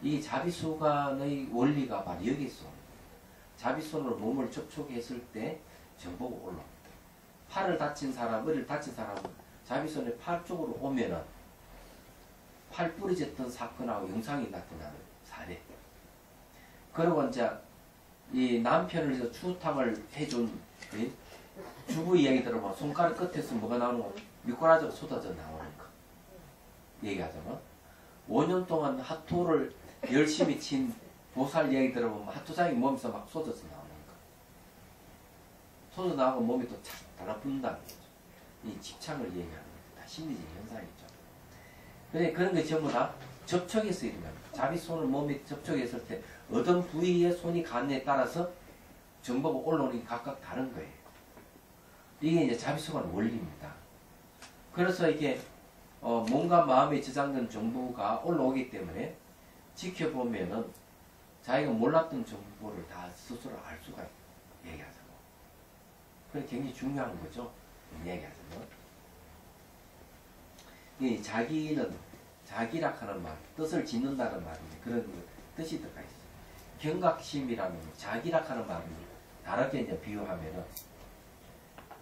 이 자비수관의 원리가 바로 여기 있어. 자비손으로 몸을 접촉했을 때 정보가 올라옵니다. 팔을 다친 사람, 머리를 다친 사람은 자비손의 팔 쪽으로 오면은 팔 부러졌던 사건하고 영상이 나타나는 사례. 그리고 이제 이 남편을 위해서 추탕을 해준 주부 이야기 들어보면 손가락 끝에서 뭐가 나오는 거, 미꾸라지가 쏟아져 나오는 거. 얘기하자면 5년 동안 핫토를 열심히 친 보살 이야기 들어보면 핫토장이 몸에서 막 쏟아져 나오는 거. 쏟아져 나오고 몸이 또 착 달라붙는다는 거죠. 이 집착을 얘기하는 거죠. 다 심리적 현상이죠. 근데 그런 게 전부 다 접촉에서 일어납니다. 자기 손을 몸에 접촉했을 때 어떤 부위에 손이 갔냐에 따라서 정보가 올라오는 게 각각 다른 거예요. 이게 이제 자비수관 원리입니다. 그래서 이게 몸과 마음에 저장된 정보가 올라오기 때문에 지켜보면은 자기가 몰랐던 정보를 다 스스로 알 수가 얘기하자고. 그게 굉장히 중요한 거죠. 얘기하자면. 이 자기는 자기라 하는 말, 뜻을 짓는다는 말인데 그런 뜻이 들어가 있어요. 경각심이라는 자기라 하는 말을 다르게 이제 비유하면은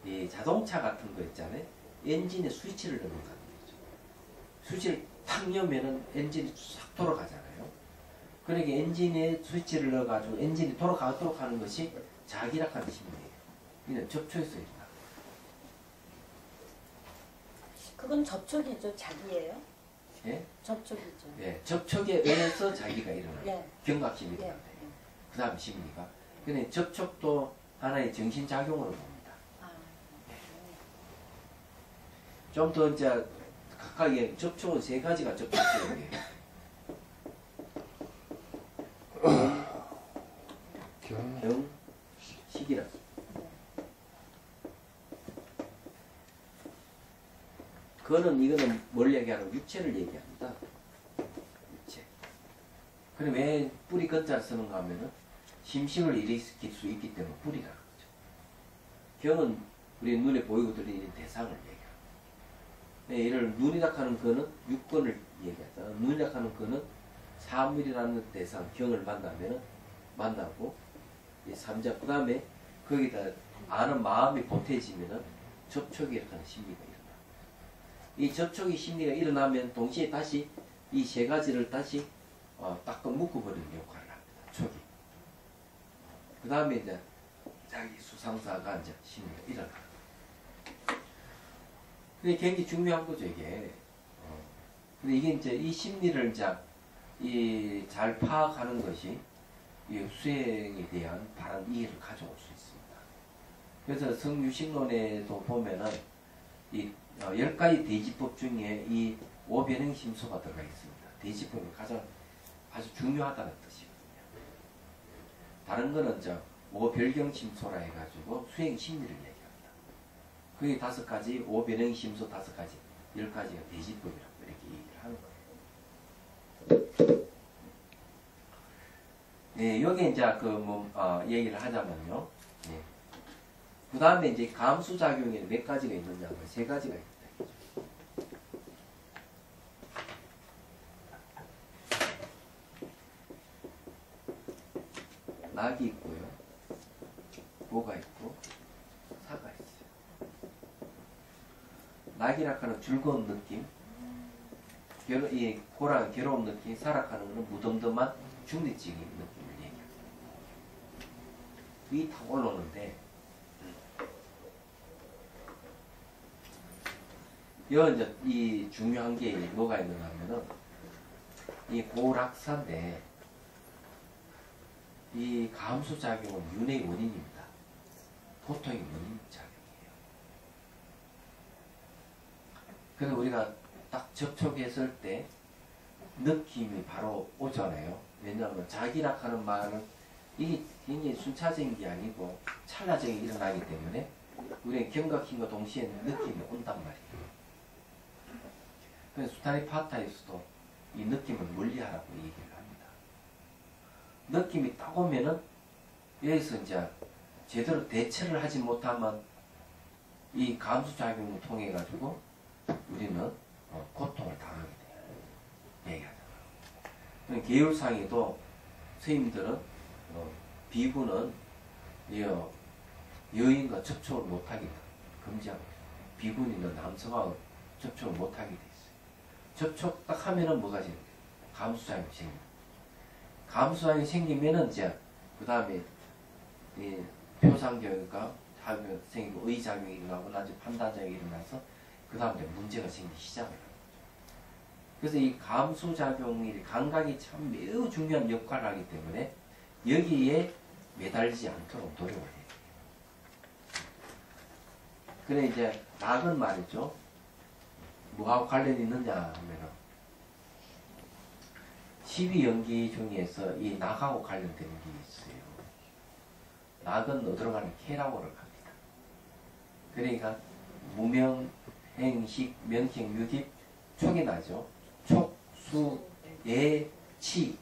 이 자동차 같은 거 있잖아요. 엔진에 스위치를 넣는 거죠. 스위치를 탁 넣으면은 엔진이 싹 돌아가잖아요. 그러니까 엔진에 스위치를 넣어가지고 엔진이 돌아가도록 하는 것이 자기라 하는 심리예요. 이는 접촉에서 일어나. 그건 접촉이죠. 자기예요? 예? 접촉이죠. 예, 접촉에 의해서 자기가 일어나요. 예. 경각심이 예. 일어나요. 그 다음 심리가. 근데 접촉도 하나의 정신작용으로 봅니다. 아, 좀 더 이제 각각의 접촉은 세 가지가 접촉이에요. 경, 식이라. 이거는 뭘 얘기하는 육체를 얘기합니다. 육체. 그럼 왜 뿌리 건자를 쓰는가 하면은 심식을 일으킬 수 있기 때문에 뿌리라는 거죠. 경은 우리 눈에 보이고 들리는 대상을 얘기합니다. 이를 눈이라 하는 거는 육권을 얘기하자. 눈이라 하는 거는 사물이라는 대상, 경을 만나고 이 삼자, 그 다음에 거기다 아는 마음이 보태지면은 접촉이라는 하는 심리가 일어나. 이 접촉의 심리가 일어나면 동시에 다시 이 세 가지를 다시 딱 묶어버리는 역할을 합니다. 촉이. 그 다음에 이제 자기 수상사가 이제 심리가 일어나. 근데 굉장히 중요한 거죠, 이게. 근데 이게 이제 이 심리를 이제 잘 파악하는 것이 이 수행에 대한 바른 이해를 가져올 수 있습니다. 그래서 성유식론에도 보면은 이 10가지 대지법 중에 이 오변행심소가 들어가 있습니다. 대지법이 가장 아주 중요하다는 뜻이거든요. 다른 거는 오별경심소라 해가지고 수행 심리를 얘기합니다. 그게 5가지, 오변행심소 5가지, 10가지가 대지법이라고 이렇게 얘기를 하는 거예요. 네, 여기 이제 얘기를 하자면요. 네. 그 다음에 이제 감수작용에 몇 가지가 있느냐, 3가지가 있다. 낙이 있고요. 고가 있고, 사가 있어요. 낙이라 하는 즐거운 느낌, 이 고랑 괴로운 느낌, 사라 하는 것은 무덤덤한 중립적인 느낌을 얘기합니다. 위 탁 올라오는데, 이제 이 중요한 게 뭐가 있는가 하면은, 이 고락사인데, 이 감수작용은 윤회의 원인입니다. 고통의 원인 작용이에요. 그래서 우리가 딱 접촉했을 때 느낌이 바로 오잖아요. 왜냐하면 자기락 하는 말은 이게 굉장히 순차적인 게 아니고 찰나적인 일어나기 때문에 우리는 경각심과 동시에 느낌이 온단 말이에요. 그래서 수타니파타에서도 이 느낌을 멀리하라고 얘기를 합니다. 느낌이 딱 오면은 여기서 이제 제대로 대처를 하지 못하면 이 감수작용을 통해 가지고 우리는 고통을 당하게 돼요. 얘기하자면. 계율상에도 스님들은 비구는 여인과 접촉을 못하게 금지하고 비구니는 남성하고 접촉을 못하게 돼 있어요. 접촉 딱 하면은 뭐가 생겨요? 감수작용이 생겨요. 감수작용이 생기면은 이제 그 다음에 표상교육과 생기고 의작용이 일어나고 나중에 판단작용이 일어나서 그 다음에 문제가 생기기 시작을 합니다. 그래서 이 감수작용이 감각이 참 매우 중요한 역할을 하기 때문에 여기에 매달리지 않도록 노력을 해요. 그래 이제 낙은 말이죠. 뭐하고 관련이 있느냐 하면은 12 연기 중에서 이 낙하고 관련된 게 있어요. 낙은 어디로 가는 쾌락으로 갑니다. 그러니까 무명, 행식, 명행, 유깁, 촉이 나죠. 촉, 수, 예, 치,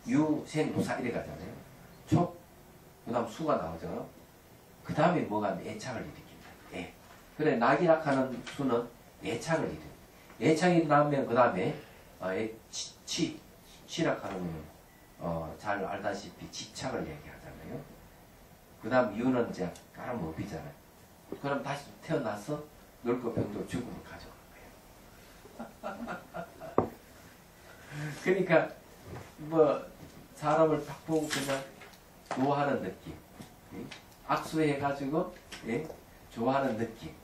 유, 생, 무사 이래 가잖아요. 촉, 그 다음 수가 나오죠. 그 다음에 뭐가 애착을 일으킵니다. 애. 그래 낙이라 하는 수는 애착을 일으킵니다. 애착이 나오면 그 다음에 치라 하는 잘 알다시피 집착을 얘기하잖아요. 그 다음 유는 이제 까름업이잖아요. 그럼 다시 태어나서 늙고 병도 죽음을 가져간 거예요. 그러니까 뭐 사람을 딱 보고 그냥 좋아하는 느낌, 악수해가지고 좋아하는 느낌,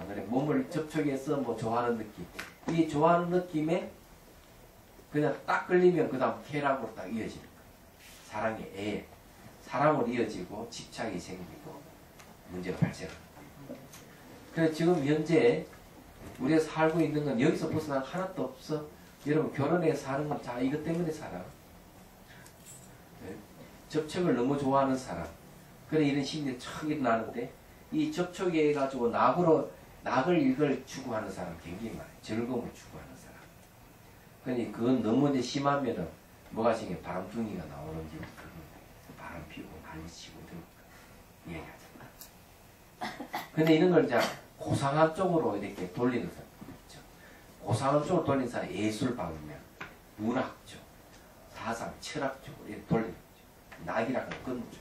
그래 몸을 접촉해서 뭐 좋아하는 느낌, 이 좋아하는 느낌에 그냥 딱 걸리면 그 다음 쾌락으로 딱 이어지는 거예요. 사랑의 애, 사랑으로 이어지고 집착이 생기고 문제가 발생합니다. 그래서 지금 현재 우리가 살고 있는 건 여기서 벗어난 하나도 없어. 여러분 결혼해서 사는 건 다 이것 때문에 살아. 접촉을 너무 좋아하는 사람. 그래 이런 심리가 척 일어나는데 이 접촉에 가지고 낙을 이걸 추구하는 사람 굉장히 많아요. 즐거움을 추구하는 사람. 그러니 그건 너무 이제 심하면은 뭐가 생겨 바람둥이가 나오는지 바람 피우고 난리 치고 이런 거 얘기하잖아. 근데 이런 걸 이제 고상한 쪽으로 이렇게 돌리는 사람 있죠. 고상한 쪽으로 돌리는 사람 예술 방면, 문학 쪽, 사상, 철학 쪽으로 이렇게 돌리는 거죠. 낙이라는 건 거죠.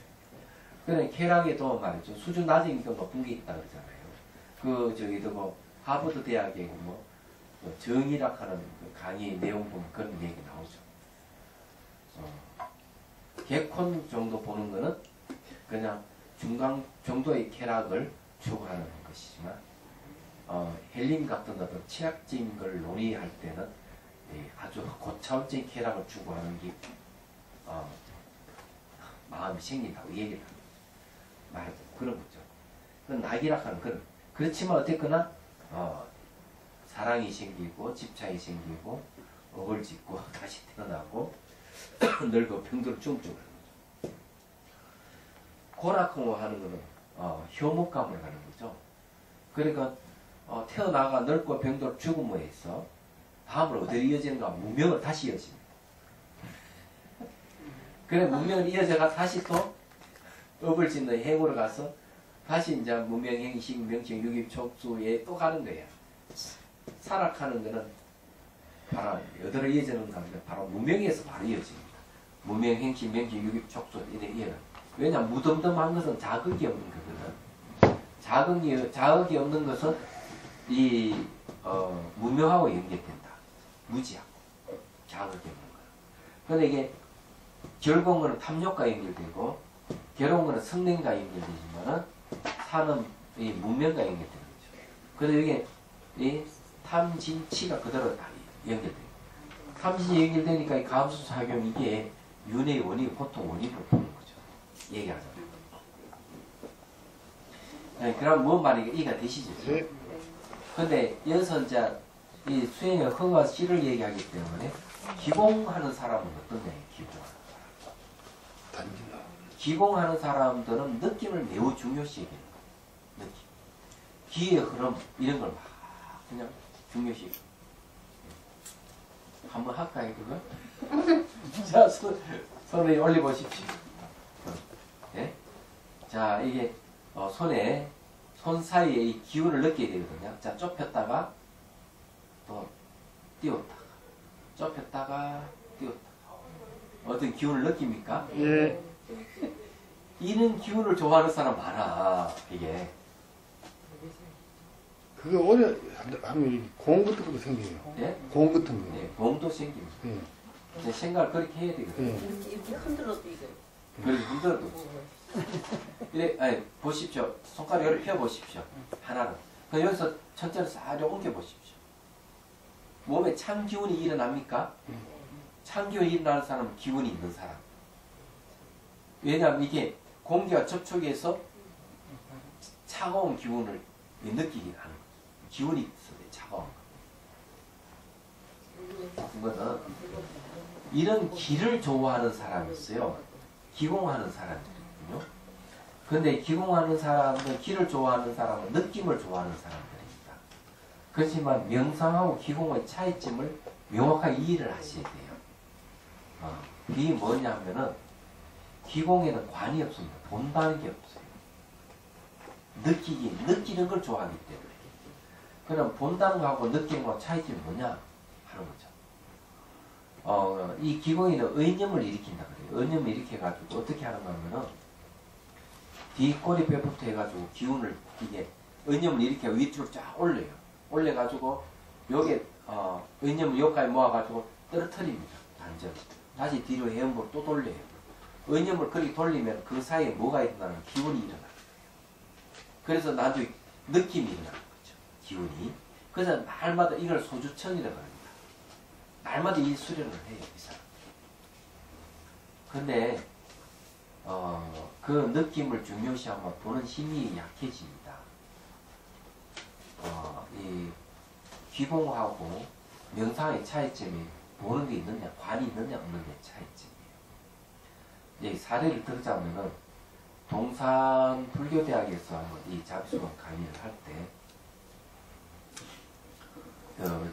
그래 쾌락에도 말이죠. 수준 낮은 게 높은 게 있다 그러잖아요. 뭐 하버드 대학에 뭐 정의라 하는 그 강의 내용 보면 그런 얘기 나오죠. 개콘 정도 보는 거는 그냥 중간 정도의 쾌락을 추구하는 것이지만 헬림 같은 어떤 치약적인 걸 논의할 때는 아주 고차원적인 쾌락을 추구하는 게 마음이 생긴다고 얘기를 합니다. 말하자 그런 거죠. 그건 낙이라 하는 그런. 그렇지만 어쨌거나 사랑이 생기고 집착이 생기고 업을 짓고 다시 태어나고 늙고 병들어 죽는 거죠. 고락홍어 하는 거는 혐오감을 하는 거죠. 그러니까 태어나가 늙고 병들어 죽음에 있어 다음으로 어디로 이어지는가? 무명을 다시 이어집니다. 그래 무명을 이어져가 다시 또 업을 짓는 행으로 가서 다시 이제 무명행식 명칭 유깁 촉수에 또 가는 거야. 살아가는 거는 바로 어디로 이어지는 겁니다. 바로 무명에서 바로 이어집니다. 무명행식 명칭 유깁 촉수 이래 이어. 왜냐 무덤덤한 것은 자극이 없는 거거든. 자극이 없는 것은 이 무명하고 연결된다. 무지하고 자극이 없는 거야. 그런데 이게 즐거운 거는 탐욕과 연결되고 괴로운 거는 성능과 연결되지만은 사는 이 문명과 연결되는 거죠. 그래서 이게 이 탐진치가 그대로 다 연결돼요. 탐진이 연결되니까 이 감수 작용 이게 윤의 원인, 보통 원인으로 보는 거죠. 얘기하자면. 네, 그럼 뭔 말이가 이해가 되시죠? 네. 근데 여기서 이제 이 수행의 허가 씨를 얘기하기 때문에 기공하는 사람은 어떠냐? 기공하는 사람. 기공하는 사람들은 느낌을 매우 중요시 여기는 거예요. 느낌. 기의 흐름 이런 걸 막 그냥 중요시 여기는 거예요. 한번 할까요 그거? 자 손을 올려보십시오. 네? 자 이게 손 사이에 이 기운을 느껴야 되거든요. 자 좁혔다가 또 띄웠다가 좁혔다가 띄웠다가 어떤 기운을 느낍니까? 예. 이런 기운을 좋아하는 사람 많아. 이게 그게 오래 하면 공 같은 것도 생겨요. 예? 공 같은 거. 예, 공도 생깁니다. 예. 이제 생각을 그렇게 해야 되거든요. 예. 이렇게 흔들어도 이거. 그렇게 힘들어도 이래, 아니, 보십시오. 손가락을 펴 보십시오. 하나는. 그 여기서 천천히 싹 옮겨 보십시오. 몸에 찬 기운이 일어납니까? 찬 기운이 일어나는 사람은 기운이 있는 사람. 왜냐하면 이게 공기와 접촉해서 차가운 기운을 느끼게 하는 거예요. 기운이 있어요. 차가운 거. 그거는 이런 기를 좋아하는 사람이 있어요. 기공하는 사람들이거든요. 근데 기공하는 사람은, 기를 좋아하는 사람은 느낌을 좋아하는 사람들입니다. 그렇지만 명상하고 기공의 차이점을 명확하게 이해를 하셔야 돼요. 이게 뭐냐면은 기공에는 관이 없습니다. 본다는 게 없어요. 느끼는 걸 좋아하기 때문에. 그럼 본다는 거하고 느끼는 거하고 차이점이 뭐냐 하는 거죠. 이 기공에는 의념을 일으킨다 그래요. 의념을 일으켜가지고 어떻게 하는가 하면은 뒷꼬리 뼈부터 해가지고 기운을 이게 의념을 일으켜 위쪽으로 쫙 올려요. 올려가지고 여기 의념을 여기까지 모아가지고 떨어뜨립니다. 단전. 다시 뒤로 해음으로 또 돌려요. 의념을 그렇게 돌리면 그 사이에 뭐가 일어나는 기운이 일어나요. 그래서 나중에 느낌이 일어나는 거죠. 기운이. 그래서 날마다 이걸 소주천이라고 합니다. 날마다 이 수련을 해요. 이 사람. 근데 그 느낌을 중요시하면 보는 힘이 약해집니다. 이 기공하고 명상의 차이점이 보는 게 있느냐, 관이 있느냐, 없느냐의 차이점이에요. 이제 사례를 들자면은 동산 불교대학에서 한번 이 자비수관 강의를 할 때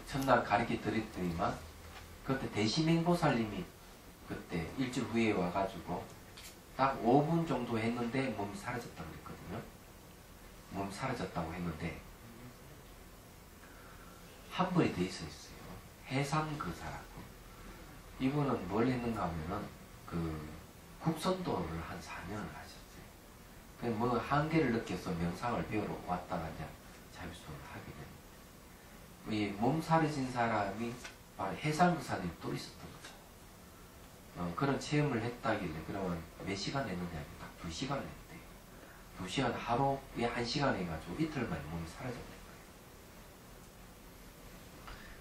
첫날 가르쳐 드렸더니만 그때 대시맹보살님이 그때 일주일 후에 와가지고 딱 5분 정도 했는데 몸이 사라졌다고 그랬거든요. 몸이 사라졌다고 했는데 한 분이 더 있어요. 해상거사라고. 이분은 뭘 했는가 하면은 그 국선도를 한 4년을 하셨어요. 그 뭐 한계를 느껴서 명상을 배우러 왔다가 이제 자비수를 하게 됩니다. 이 몸 사라진 사람이 바로 해상거사님이 또 있었던 거죠. 그런 체험을 했다길래 그러면 몇 시간 했느냐 딱 2시간을 했대요. 2시간 하루에 1시간 해가지고 이틀 만에 몸이 사라졌던 거예요.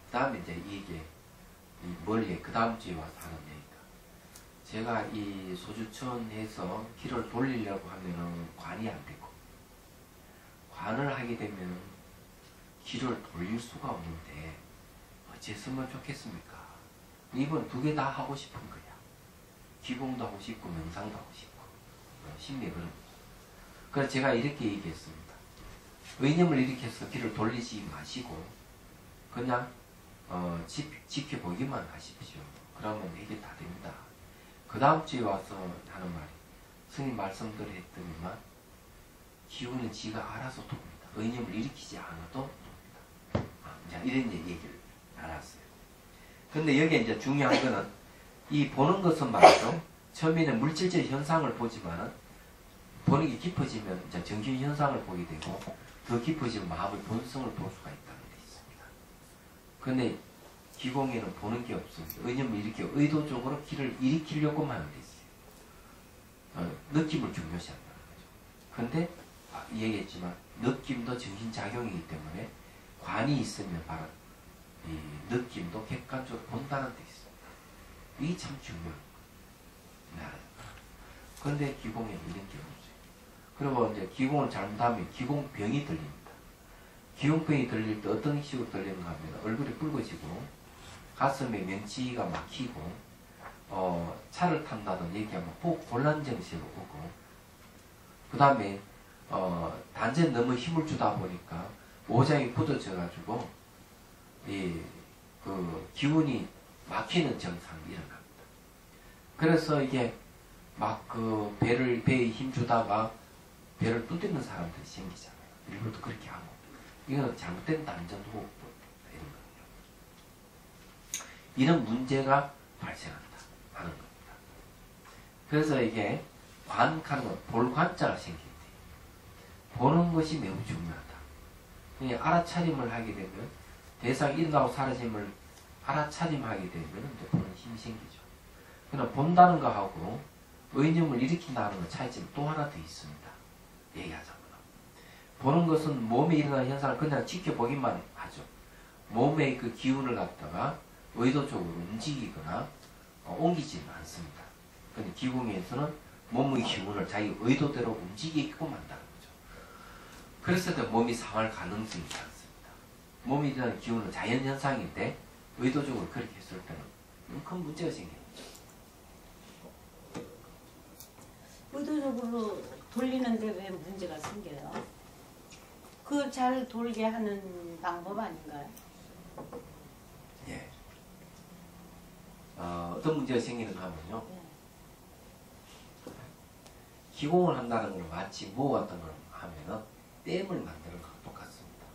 그 다음에 이제 이게 멀리 그 다음 주에 와서 하는 얘기가 제가 이 소주천에서 길을 돌리려고 하면은 관이 안 되고 관을 하게 되면 길을 돌릴 수가 없는데 어쨌으면 좋겠습니까? 이번 두 개 다 하고 싶은 거야. 기공도 하고 싶고 명상도 하고 싶고 심리에 그런 거죠. 그래서 제가 이렇게 얘기했습니다. 의념을 일으켜서 길을 돌리지 마시고 그냥 지켜보기만 하십시오. 그러면 이게 다 됩니다. 그 다음 주에 와서 하는 말이 스님 말씀대로 했더니만 기운은 지가 알아서 돕니다. 의념을 일으키지 않아도 돕니다. 이제 이런 얘기를 알았어요. 근데 여기에 이제 중요한 거는 이 보는 것은 말이죠. 처음에는 물질적 현상을 보지만은 보는 게 깊어지면 이제 정신 현상을 보게 되고 더 깊어지면 마음의 본성을 볼 수가 있다는 데 있습니다. 근데 기공에는 보는 게 없습니다. 의념을 일으켜 의도적으로 길을 일으키려고만 하는 데 있어요. 느낌을 중요시한다는 거죠. 근데 얘기했지만 느낌도 정신작용이기 때문에 관이 있으면 바로 이 느낌도 객관적으로 본다는 데 있습니다. 이게 참 중요한 거예요. 그런데 기공에는 이런 게 없어요. 그리고 이제 기공을 잘못하면 기공병이 들립니다. 기공병이 들릴 때 어떤 식으로 들리는가 하면 얼굴이 붉어지고 가슴에 명치가 막히고 차를 탄다든 얘기하면 곤란정신으로 오고 그 다음에 단전 너무 힘을 주다 보니까 오장이 굳어져 가지고 그 기운이 막히는 증상이 일어납니다. 그래서 이게 막 그 배에 힘 주다가 배를 뚫리는 사람들이 생기잖아요. 일부러 그렇게 하고 이건 잘못된 단전 호흡법 이런 거예요. 이런 문제가 발생한다 하는 겁니다. 그래서 이게 관하는 건 볼관자가 생긴대. 보는 것이 매우 중요하다. 알아차림을 하게 되면 대상이 일어나고 사라짐을 알아차림하게 되면 이제 보는 힘이 생기죠. 그러나 본다는 거하고 의념을 일으킨다는 것 차이점이 또 하나 더 있습니다. 얘기하자면 보는 것은 몸에 일어나는 현상을 그냥 지켜보기만 하죠. 몸의 그 기운을 갖다가 의도적으로 움직이거나 옮기지는 않습니다. 근데 기공에서는 몸의 기운을 자기 의도대로 움직이게끔 한다는 거죠. 그래서 몸이 상할 가능성이 있지 않습니다. 몸에 일어나는 기운은 자연현상인데 의도적으로 그렇게 했을 때는 큰 문제가 생겨요. 의도적으로 돌리는데 왜 문제가 생겨요? 그 잘 돌게 하는 방법 아닌가요? 예. 어떤 문제가 생기는가 하면요. 네. 기공을 한다는 건 마치 뭐 같은 걸 하면은 댐을 만드는 거랑 똑같습니다.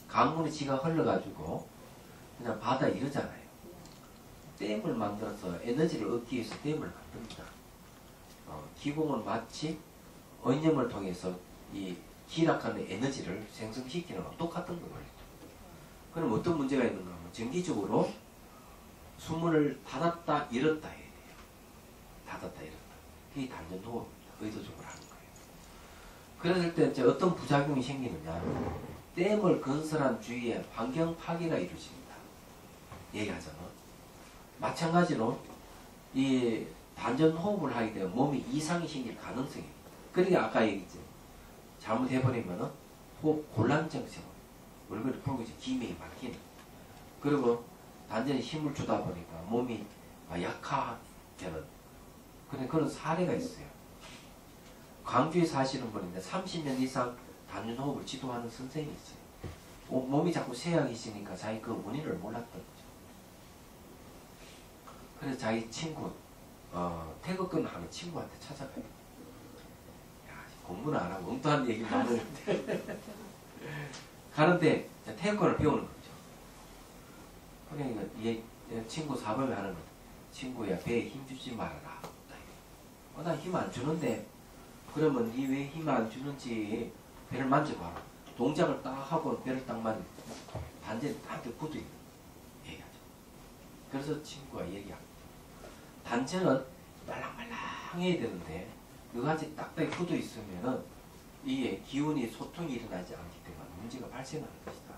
강물이 지가 흘러가지고 그냥 바다에 이르잖아요. 댐을 만들어서 에너지를 얻기 위해서 댐을 만듭니다. 기공은 마치 언염을 통해서 이 기락하는 에너지를 생성시키는 거랑 똑같은 거예요. 그럼 어떤 문제가 있는가 하면 정기적으로 수문을 닫았다 열었다 해야 돼요. 닫았다 열었다. 그게 단전호흡입니다. 의도적으로 하는 거예요. 그랬을 때 이제 어떤 부작용이 생기느냐. 댐을 건설한 주위에 환경 파괴가 이루어집니다. 얘기하자면. 마찬가지로 이 단전호흡을 하게 되면 몸에 이상이 생길 가능성이 있습니다. 그러니까 아까 얘기했죠. 잘못해버리면 호흡 곤란증성, 얼굴이 붉어지 기맥이 막히는. 그리고 단전에 힘을 주다 보니까 몸이 약화되는 그런 사례가 있어요. 광주에 사시는 분인데 30년 이상 단전호흡을 지도하는 선생님이 있어요. 몸이 자꾸 쇠약이 있으니까 자기 그 원인을 몰랐던 거죠. 그래서 자기 친구, 태극권 하는 친구한테 찾아가요. 야, 공부는 안 하고 엉뚱한 얘기 많은데 가는데 태극권을 배우는 거죠. 그러니까 얘 친구 사범이 하는 거. 친구야, 배에 힘 주지 말아라. 나 힘 안 주는데. 그러면 니 왜 힘 안 주는지 배를 만져봐라. 동작을 딱 하고 배를 딱 만져. 단전이 딱 굳어있는 얘기하죠. 그래서 친구가 얘기합니다. 단전은 말랑말랑해야 되는데 그같이 딱딱히 굳어있으면은 이게 기운이 소통이 일어나지 않기 때문에 문제가 발생하는 것이다.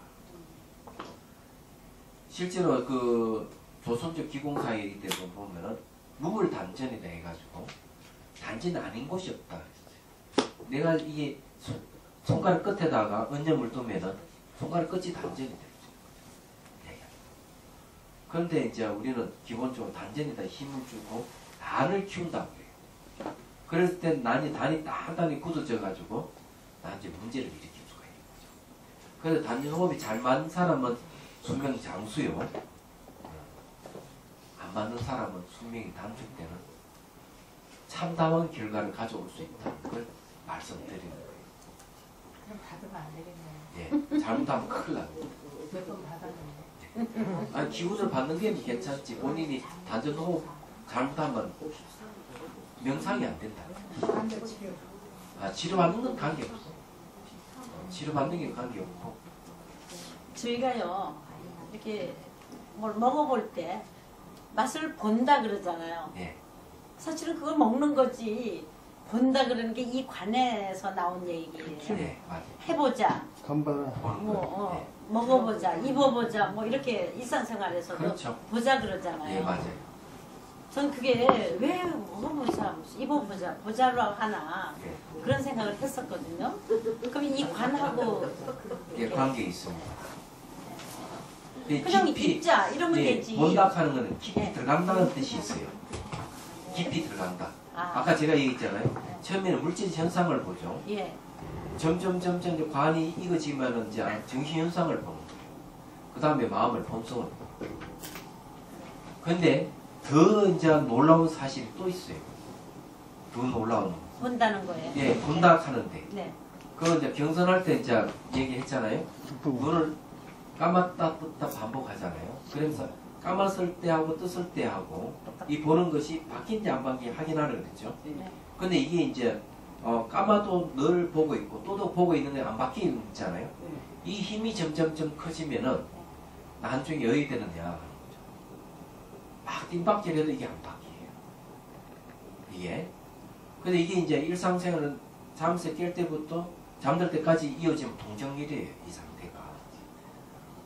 실제로 그 조선족 기공사에 대해서 보면은 무물 단전이다 해가지고 단전이 아닌 곳이 없다 그랬어요. 내가 이게 손가락 끝에다가 언염을 두면은 손가락 끝이 단전이 되죠. 그런데 이제 우리는 기본적으로 단전에다 힘을 주고 단을 키운다고 해요. 그랬을 때 단이 단단히 굳어져 가지고 나한테 문제를 일으킬 수가 있는 거죠. 그래서 단전 호흡이 잘 맞는 사람은 수명 장수요. 안 맞는 사람은 수명이 단축되는 참담한 결과를 가져올 수 있다는 걸 말씀드리는 거예요. 그럼 받으면 안 되겠네요. 예, 잘못하면 큰일 납니다. 몇 번 받았는데. 아니, 기운을 받는 게 괜찮지. 본인이 단전 호흡 잘못하면 명상이 안 된다. 치료받는 건 관계없어. 치료받는 게 관계없고. 저희가요 이렇게 뭘 먹어볼 때 맛을 본다 그러잖아요. 네. 사실은 그걸 먹는 거지 본다 그러는 게 이 관에서 나온 얘기예요. 네, 맞아요. 해보자, 간봐라. 보는 뭐 거예요. 네. 먹어보자, 입어보자, 뭐 이렇게 일상생활에서도 그렇죠. 보자 그러잖아요. 예, 맞아요. 전 그게 왜 먹어보자, 입어보자, 보자로 하나 예, 그런 생각을 했었거든요. 그럼 이 관하고 예, 관계 있습니다. 예, 그냥 깊이, 입자 이러면 예, 되지. 본다하는 거는 깊이 예. 들어간다는 뜻이 있어요. 깊이 들어간다. 아. 아까 제가 얘기했잖아요. 처음에는 물질 현상을 보죠. 예, 점점 이제 관이 익어지면은 이제 정신 현상을 보는 거예요. 그 다음에 마음을 본성을 보는 거예요. 근데 더 이제 놀라운 사실이 또 있어요. 더 놀라운. 본다는 거예요. 예, 본다 하는데. 네. 그거 이제 경선할 때 이제 얘기했잖아요. 눈을 감았다 떴다 반복하잖아요. 그래서 감았을 때 하고 떴을 때 하고 이 보는 것이 바뀐지 안 바뀐지 확인하는 거죠. 네. 근데 이게 이제 까마도 늘 보고 있고 또도 보고 있는데 안 바뀌잖아요. 이 힘이 점점 커지면은 나중에 여야 되느냐 하는 거죠. 막 띵박질해도 이게 안 바뀌어요. 이게. 근데 이게 이제 일상생활은 잠에서 깰 때부터 잠들 때까지 이어지면 동정일이에요. 이 상태가.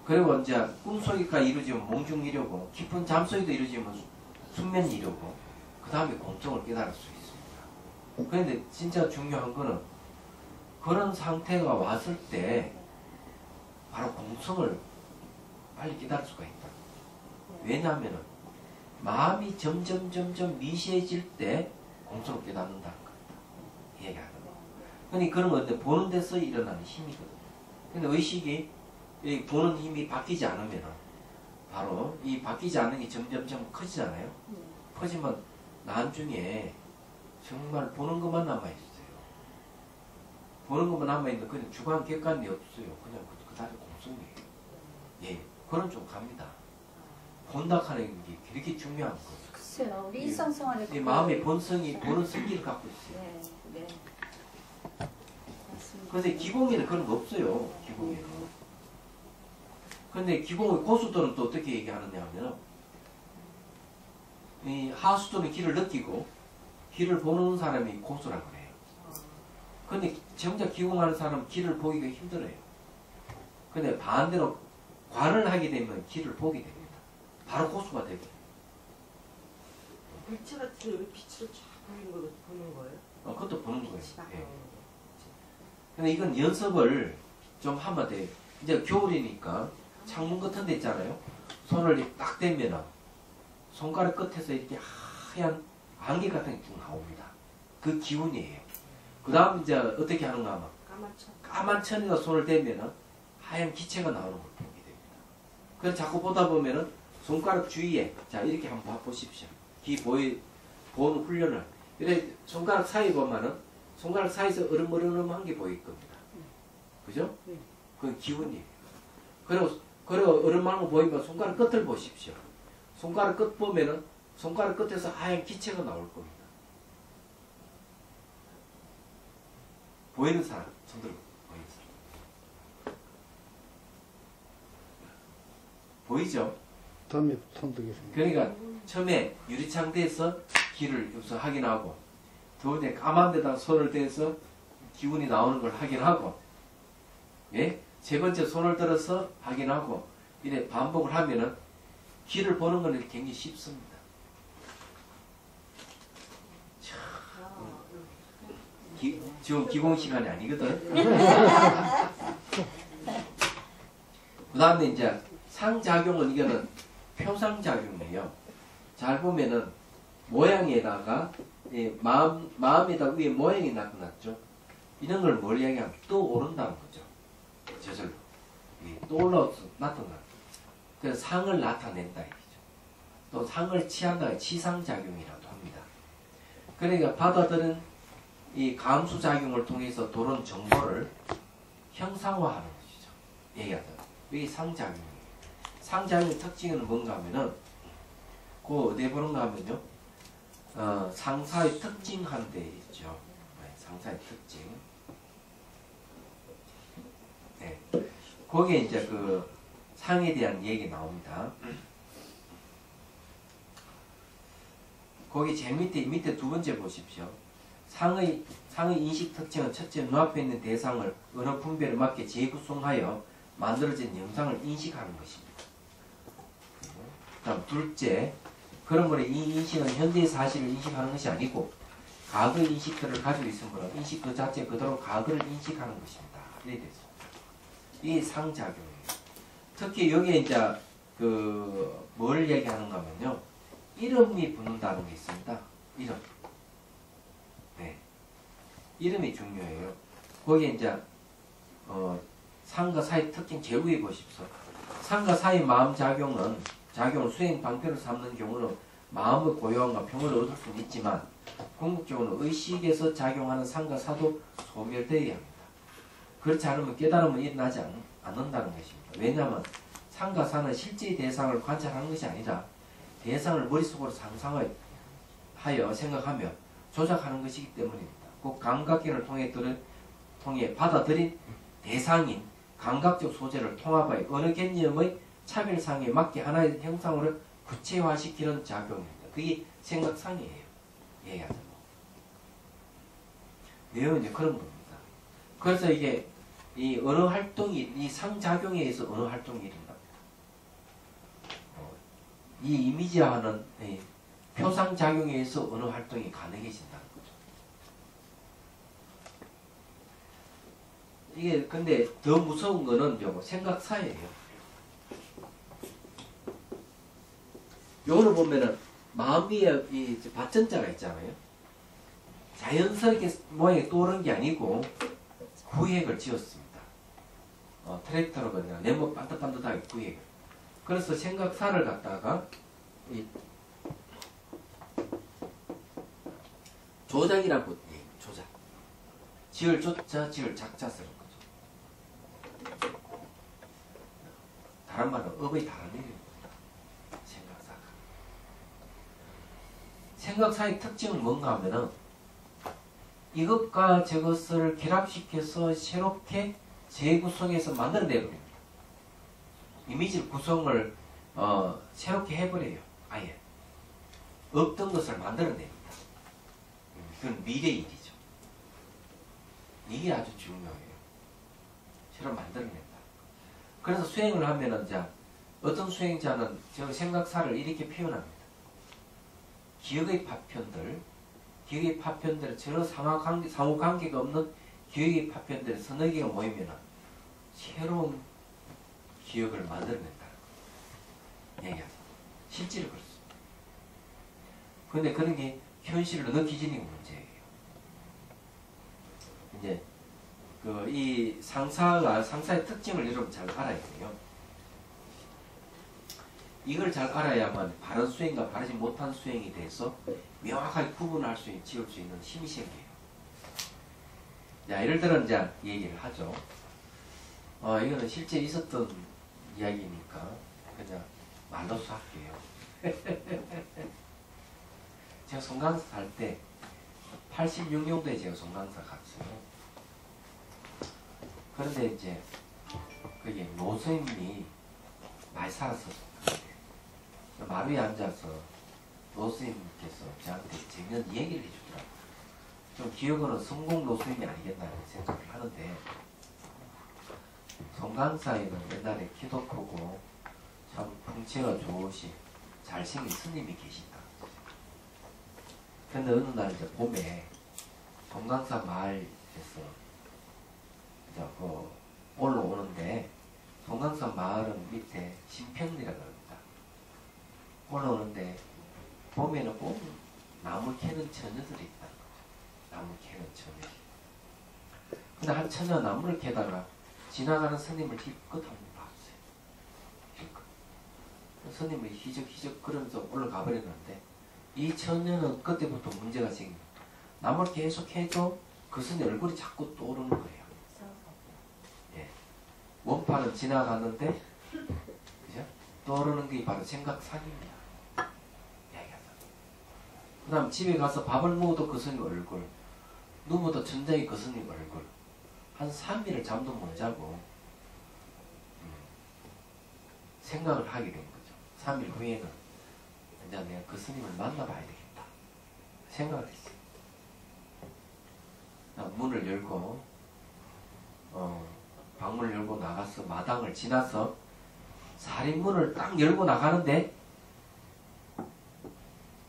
그리고 이제 꿈속에까지 이루어지면 몽중이려고 깊은 잠속에도 이루어지면 숙면이려고 그 다음에 공통을 깨달을 수 있습니다. 그런데 진짜 중요한 거는 그런 상태가 왔을 때 바로 공성을 빨리 깨달을 수가 있다. 왜냐하면 마음이 점점 미시해질 때 공소를 깨닫는다는 겁니다. 얘기하는 거. 그러니까 그런 건데 보는 데서 일어나는 힘이거든요. 근데 의식이 이 보는 힘이 바뀌지 않으면 바로 이 바뀌지 않는 게 점점 커지잖아요. 커지면 나중에 정말 보는 것만 남아있어요. 보는 것만 남아있는데 그냥 주관 객관이 없어요. 그냥 그 다음에 공성이에요. 예, 그런 쪽 갑니다. 본다 하는 게 그렇게 중요한 거예요. 글쎄요, 우리 일상생활에 이 마음의 본성이 보는 성기를 갖고 있어요. 네, 네. 맞습니다. 그런데 기공에는 그런 거 없어요. 기공에는. 그런데 기공의 고수들은 또 어떻게 얘기하느냐 하면 이 하수도는 길을 느끼고 길을 보는 사람이 고수라고 그래요. 그런데 정작 기공하는 사람은 길을 보기가 힘들어요. 근데 반대로 관을 하게 되면 길을 보게 됩니다. 바로 고수가 되게. 물체 같은 여기 빛으로 쫙 보는 거예요? 그것도 보는 거예요. 빛이 막 예. 근데 이건 연습을 좀 하면 돼요. 이제 겨울이니까 창문 같은 데 있잖아요. 손을 이렇게 딱 대면은 손가락 끝에서 이렇게 하얀 안개 같은 게 쭉 나옵니다. 그 기운이에요. 그 다음 이제 어떻게 하는가 하면 까만 천에다 손을 대면은 하얀 기체가 나오는 걸 보게 됩니다. 그래서 자꾸 보다 보면은 손가락 주위에 자 이렇게 한번 보십시오. 보는 훈련을 이렇게 손가락 사이 보면은 손가락 사이에서 으름으름한 게 보일 겁니다. 그죠? 그건 기운이에요. 그리고 으름한 거 보이면 손가락 끝을 보십시오. 손가락 끝 보면은 손가락 끝에서 하얀 기체가 나올 겁니다. 보이는 사람, 손들어 보이는 사람. 보이죠? 다음에 손들겠습니다. 그러니까 처음에 유리창대에서 길을 여기서 확인하고 두 번째 까만 데다 손을 대서 기운이 나오는 걸 확인하고 예? 세 번째 손을 들어서 확인하고 이래 반복을 하면은 길을 보는 건 굉장히 쉽습니다. 지금 기공 시간이 아니거든. 그 다음에 이제 상작용은 이거는 표상작용이에요. 잘 보면은 모양에다가 마음에다 위에 모양이 나타났죠. 이런 걸 뭘 얘기하면 떠오른다는 거죠. 저절로. 떠올라서 나타나. 그래서 상을 나타낸다 이거죠. 또 상을 취한다 치상작용이라고 합니다. 그러니까 받아들인 이 감수작용을 통해서 들어온 정보를 형상화하는 것이죠. 얘기하자. 이게 상작용이에요. 상작용의 특징은 뭔가 하면은 그 어디에 보는가 하면요. 상사의 특징 한 데 있죠. 네, 상사의 특징. 네. 거기에 이제 그 상에 대한 얘기 나옵니다. 거기 제일 밑에 두 번째 보십시오. 상의 인식 특징은 첫째 눈앞에 있는 대상을 언어 분별에 맞게 재구성하여 만들어진 영상을 인식하는 것입니다. 다음 둘째, 그러므로 이 인식은 현재의 사실을 인식하는 것이 아니고 과거의 인식들을 가지고 있으므로 인식 그 자체 그대로 과거를 인식하는 것입니다. 이래 됐습니다. 이 상작용이에요. 특히 여기에 이제 뭘 얘기하는가 하면요. 이름이 붙는다는 게 있습니다. 이름. 네. 이름이 중요해요. 거기에 이제 상과 사의 특징 제일 위에 보십시오. 상과 사의 마음 작용을 수행 방편을 삼는 경우는 마음의 고요함과 평을 얻을 수는 있지만 궁극적으로 의식에서 작용하는 상과 사도 소멸되어야 합니다. 그렇지 않으면 깨달음은 일어나지 않는다는 것입니다. 왜냐하면 상과 사는 실제의 대상을 관찰하는 것이 아니라 대상을 머릿속으로 상상하여 생각하며 조작하는 것이기 때문입니다. 그 감각기를 통해 받아들인 대상인 감각적 소재를 통합하여 어느 개념의 차별상에 맞게 하나의 형상으로 구체화시키는 작용입니다. 그게 생각상이에요. 얘기하자면. 내용은 이제 그런 겁니다. 그래서 이게 이 언어 활동이 이 상작용에 의해서 언어 활동이 일어납니다. 이 이미지화하는 표상작용에 의해서 언어 활동이 가능해진다는 거죠. 이게 근데 더 무서운 거는 생각사예요. 요거를 보면은 마음 위에 이 받전자가 있잖아요. 자연스럽게 모양이 떠오른 게 아니고 구획을 지었습니다. 트랙터로 그냥 네모 반듯반듯하게 구획. 그래서 생각사를 갖다가 이 조작이라고 조작. 지을 조자, 지을 작자 쓰는 거죠. 다른 말은 업의 다른 이름입니다. 생각사가. 생각사의 특징은 뭔가 하면은 이것과 저것을 결합시켜서 새롭게 재구성해서 만들어내버립니다. 이미지 구성을 새롭게 해버려요. 아예. 없던 것을 만들어냅니다. 그건 미래의 일이죠. 이게 아주 중요해요. 새로 만들어낸다. 그래서 수행을 하면은 이제 어떤 수행자는 저 생각사를 이렇게 표현합니다. 기억의 파편들, 서로 상호관계가 없는 기억의 파편들 서너 개가 모이면 새로운 기억을 만들어낸다. 얘기하죠. 실제로 그렇습니다. 그런데 그런 게 현실로 느껴지는 게 문제예요. 이제 이 상사의 특징을 여러분 잘 알아야 돼요. 이걸 잘 알아야만 바른 수행과 바르지 못한 수행에 대해서 명확하게 구분할 수 있는, 지을 수 있는 힘이 생겨요. 자, 예를 들어 이제 얘기를 하죠. 이거는 실제 있었던 이야기니까 그냥 말로써 할게요. 제가 송강사 살 때 86년도에 제가 송강사 갔어요. 그런데 이제 그게 노스님이 많이 살았었어요. 마루에 앉아서 노스님께서 저한테 재미있는 얘기를 해주더라고요. 좀 기억으로는 성공 노스님이 아니겠나 생각을 하는데, 송강사에는 옛날에 키도 크고 참 풍채가 좋으신 잘생긴 스님이 계신다. 근데 어느 날 이제 봄에 송강사 마을에서 이제 올라오는데, 송강사 마을은 밑에 신평리라고 합니다. 올라오는데 봄에는 꼭 나무 캐는 처녀들이 있다는 거죠. 나무 캐는 처녀. 근데 한 처녀 나무를 캐다가 지나가는 스님을 힐끗 한번 봤어요. 힐끗. 스님이 희적희적 그러면서 올라가 버렸는데, 이 처녀는 그때부터 문제가 생깁니다. 나무를 계속 해도 그 스님 얼굴이 자꾸 떠오르는 거예요. 예. 원판은 지나갔는데, 그죠? 떠오르는 게 바로 생각상입니다. 그 다음 집에 가서 밥을 먹어도 그 스님 얼굴, 누워도 천장에 그 스님 얼굴. 한 3일을 잠도 못 자고 생각을 하게 된 거죠. 3일 후에는 이제 내가 그 스님을 만나봐야 되겠다 생각을 했어요. 문을 열고 방문을 열고 나가서 마당을 지나서 살인문을 딱 열고 나가는데,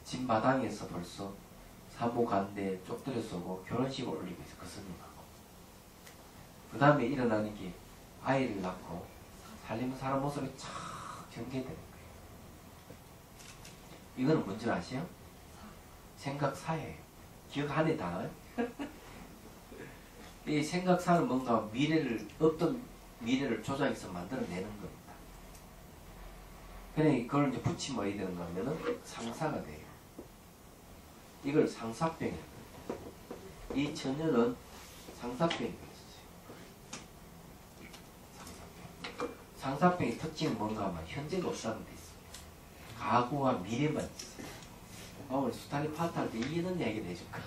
집 마당에서 벌써 사모간대 쪽들여 쏘고 결혼식을 올리고 있어. 그 스님하고. 그 다음에 일어나는 게 아이를 낳고 살림 사람 모습이 착 전개되는 거예요. 이거는 뭔지 아세요? 생각사예요. 기억 안 해 다. 이 생각사는 뭔가 없던 미래를 조작해서 만들어내는 겁니다. 그러니까 그걸 이제 붙이면 어디 되는가 하면은 상사가 돼요. 이걸 상사병이라고 해요. 이 처녀는 상사병이 있었어요. 상사병의 특징은 뭔가 하면 현재가 없다는 데 있어요. 과거와 미래만 있어요. 우리 수탈이 파트 할 때 이런 얘기를 해줄까?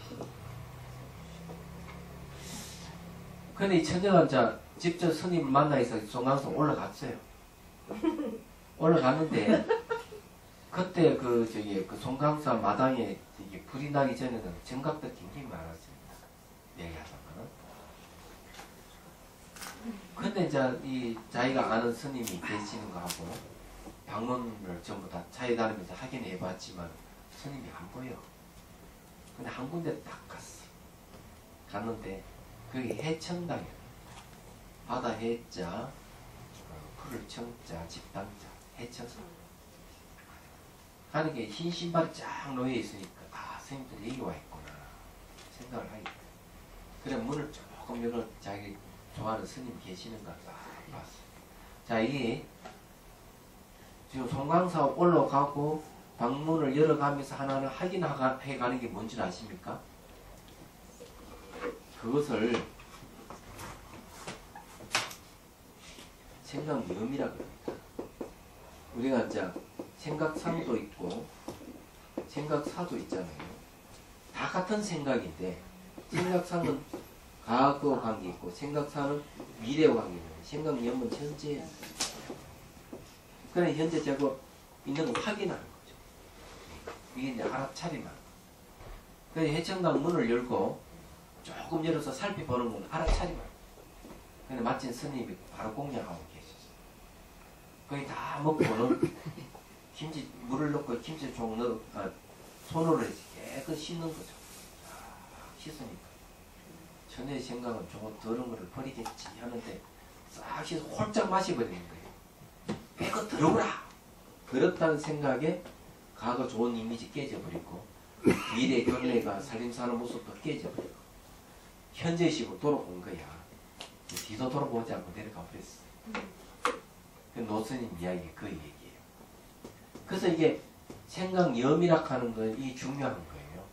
근데 이 처녀가 이제 직접 스님을 만나서 송강사 올라갔어요. 올라갔는데, 그때 그 송강사 마당에 불이 나기 전에는 정각도 굉장히 많았습니다. 얘기하자면은. 근데 이제 이 자기가 아는 스님이 계시는 거 하고 방문을 전부 다 차에 다니면서 확인해 봤지만 스님이 안 보여. 근데 한 군데 딱 갔어. 갔는데 그게 해청당이야. 바다 해자, 풀을 청자, 집당자, 해청. 하는 게 흰 신발이 쫙 놓여 있으니까 아 선생님들이 여기 와 있구나 생각을 하게 돼. 그래 문을 조금 열어 자기 좋아하는 스님 계시는 걸 딱 봤어. 자 이게 지금 송광사 올라가고 방문을 열어가면서 하나는 확인해 가는 게 뭔지 아십니까? 그것을 생각염이라고 합니다. 우리가 이제 생각상도 있고 생각사도 있잖아요. 다 같은 생각인데 생각상은 과거와 관계 있고 생각사는 미래와 관계 있고 생각염은 현재. 그래 현재 제거 있는 걸 확인하는 거죠. 이게 이제 알아차리만. 그래서 해청당 문을 열고 조금 열어서 살펴보는 건 알아차리만. 근데 마침 스님이 바로 공양하고 계셨어요. 거의 다 먹고는 김치 물을 넣고 김치종 넣어 손으로 깨끗이 씻는 거죠. 씻으니까 전에 생각은 조금 더러운 거를 버리겠지 하는데 싹 씻어 홀짝 마셔버리는 거예요. 깨끗 더러워라. 더럽다는 생각에 과거 좋은 이미지 깨져버리고 미래 결례가 살림사는 모습도 깨져버리고 현재식으로 돌아온 거야. 뒤도 돌아보지 않고 내려가 버렸어. 그 노스님 이야기 그 얘기예요. 그래서 이게 생각염이라 하는 건 이 중요한 거예요.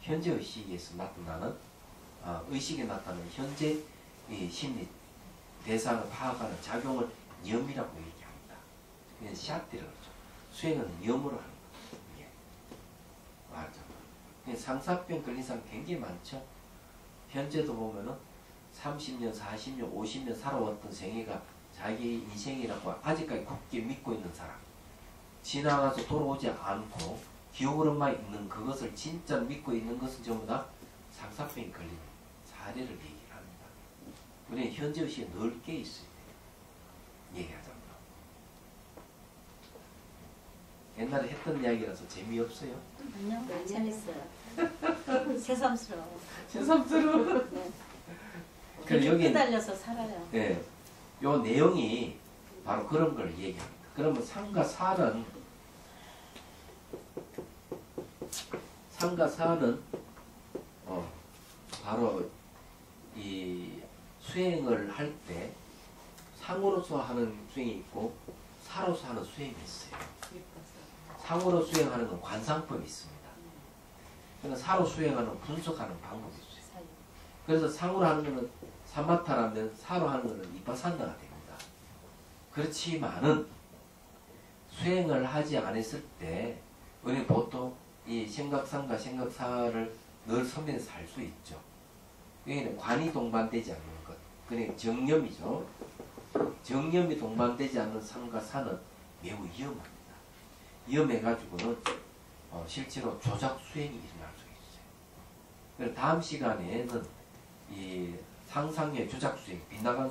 현재 의식에서 나타나는 의식에 나타나는 현재 이 심리 대상을 파악하는 작용을 염이라고 얘기합니다. 그냥 샷이라고 그러죠. 수행은 염으로 하는 거죠. 예. 맞아. 상사병 걸린 사람 굉장히 많죠. 현재도 보면은 30년, 40년, 50년 살아왔던 생애가 자기 인생이라고 아직까지 굳게 믿고 있는 사람. 지나가서 돌아오지 않고 기억으로만 있는 그것을 진짜 믿고 있는 것은 전부 다 상사병이 걸린 사례를 얘기를 합니다. 우리는 현재의식에 넓게 있어야 돼요. 얘기하자면. 옛날에 했던 이야기라서 재미없어요? 아니요, 재밌어요. 새삼스러워. 새삼스러워. 네. 그럼 여기 휘달려서 살아요. 네, 요 내용이 바로 그런 걸 얘기합니다. 그러면 상과 살은 바로 이 수행을 할 때 상으로서 하는 수행이 있고 사로서 하는 수행이 있어요. 상으로 수행하는 건 관상법이 있습니다. 그러니까 사로 수행하는 분석하는 방법이 있어요. 그래서 상으로 하는 거는 사마타라면 사로 하는 거는 이빠산나가 됩니다. 그렇지만은 수행을 하지 않았을 때 우리는 보통 이 생각상과 생각사를 늘 섬에서 살 수 있죠. 여기는 관이 동반되지 않는 것. 그러니까 정념이죠. 정념이 동반되지 않는 상과 사는 매우 위험합니다. 위험해가지고는 실제로 조작 수행이 일어날 수 있어요. 그래서 다음 시간에는 이 상상의 조작 수행, 빗나간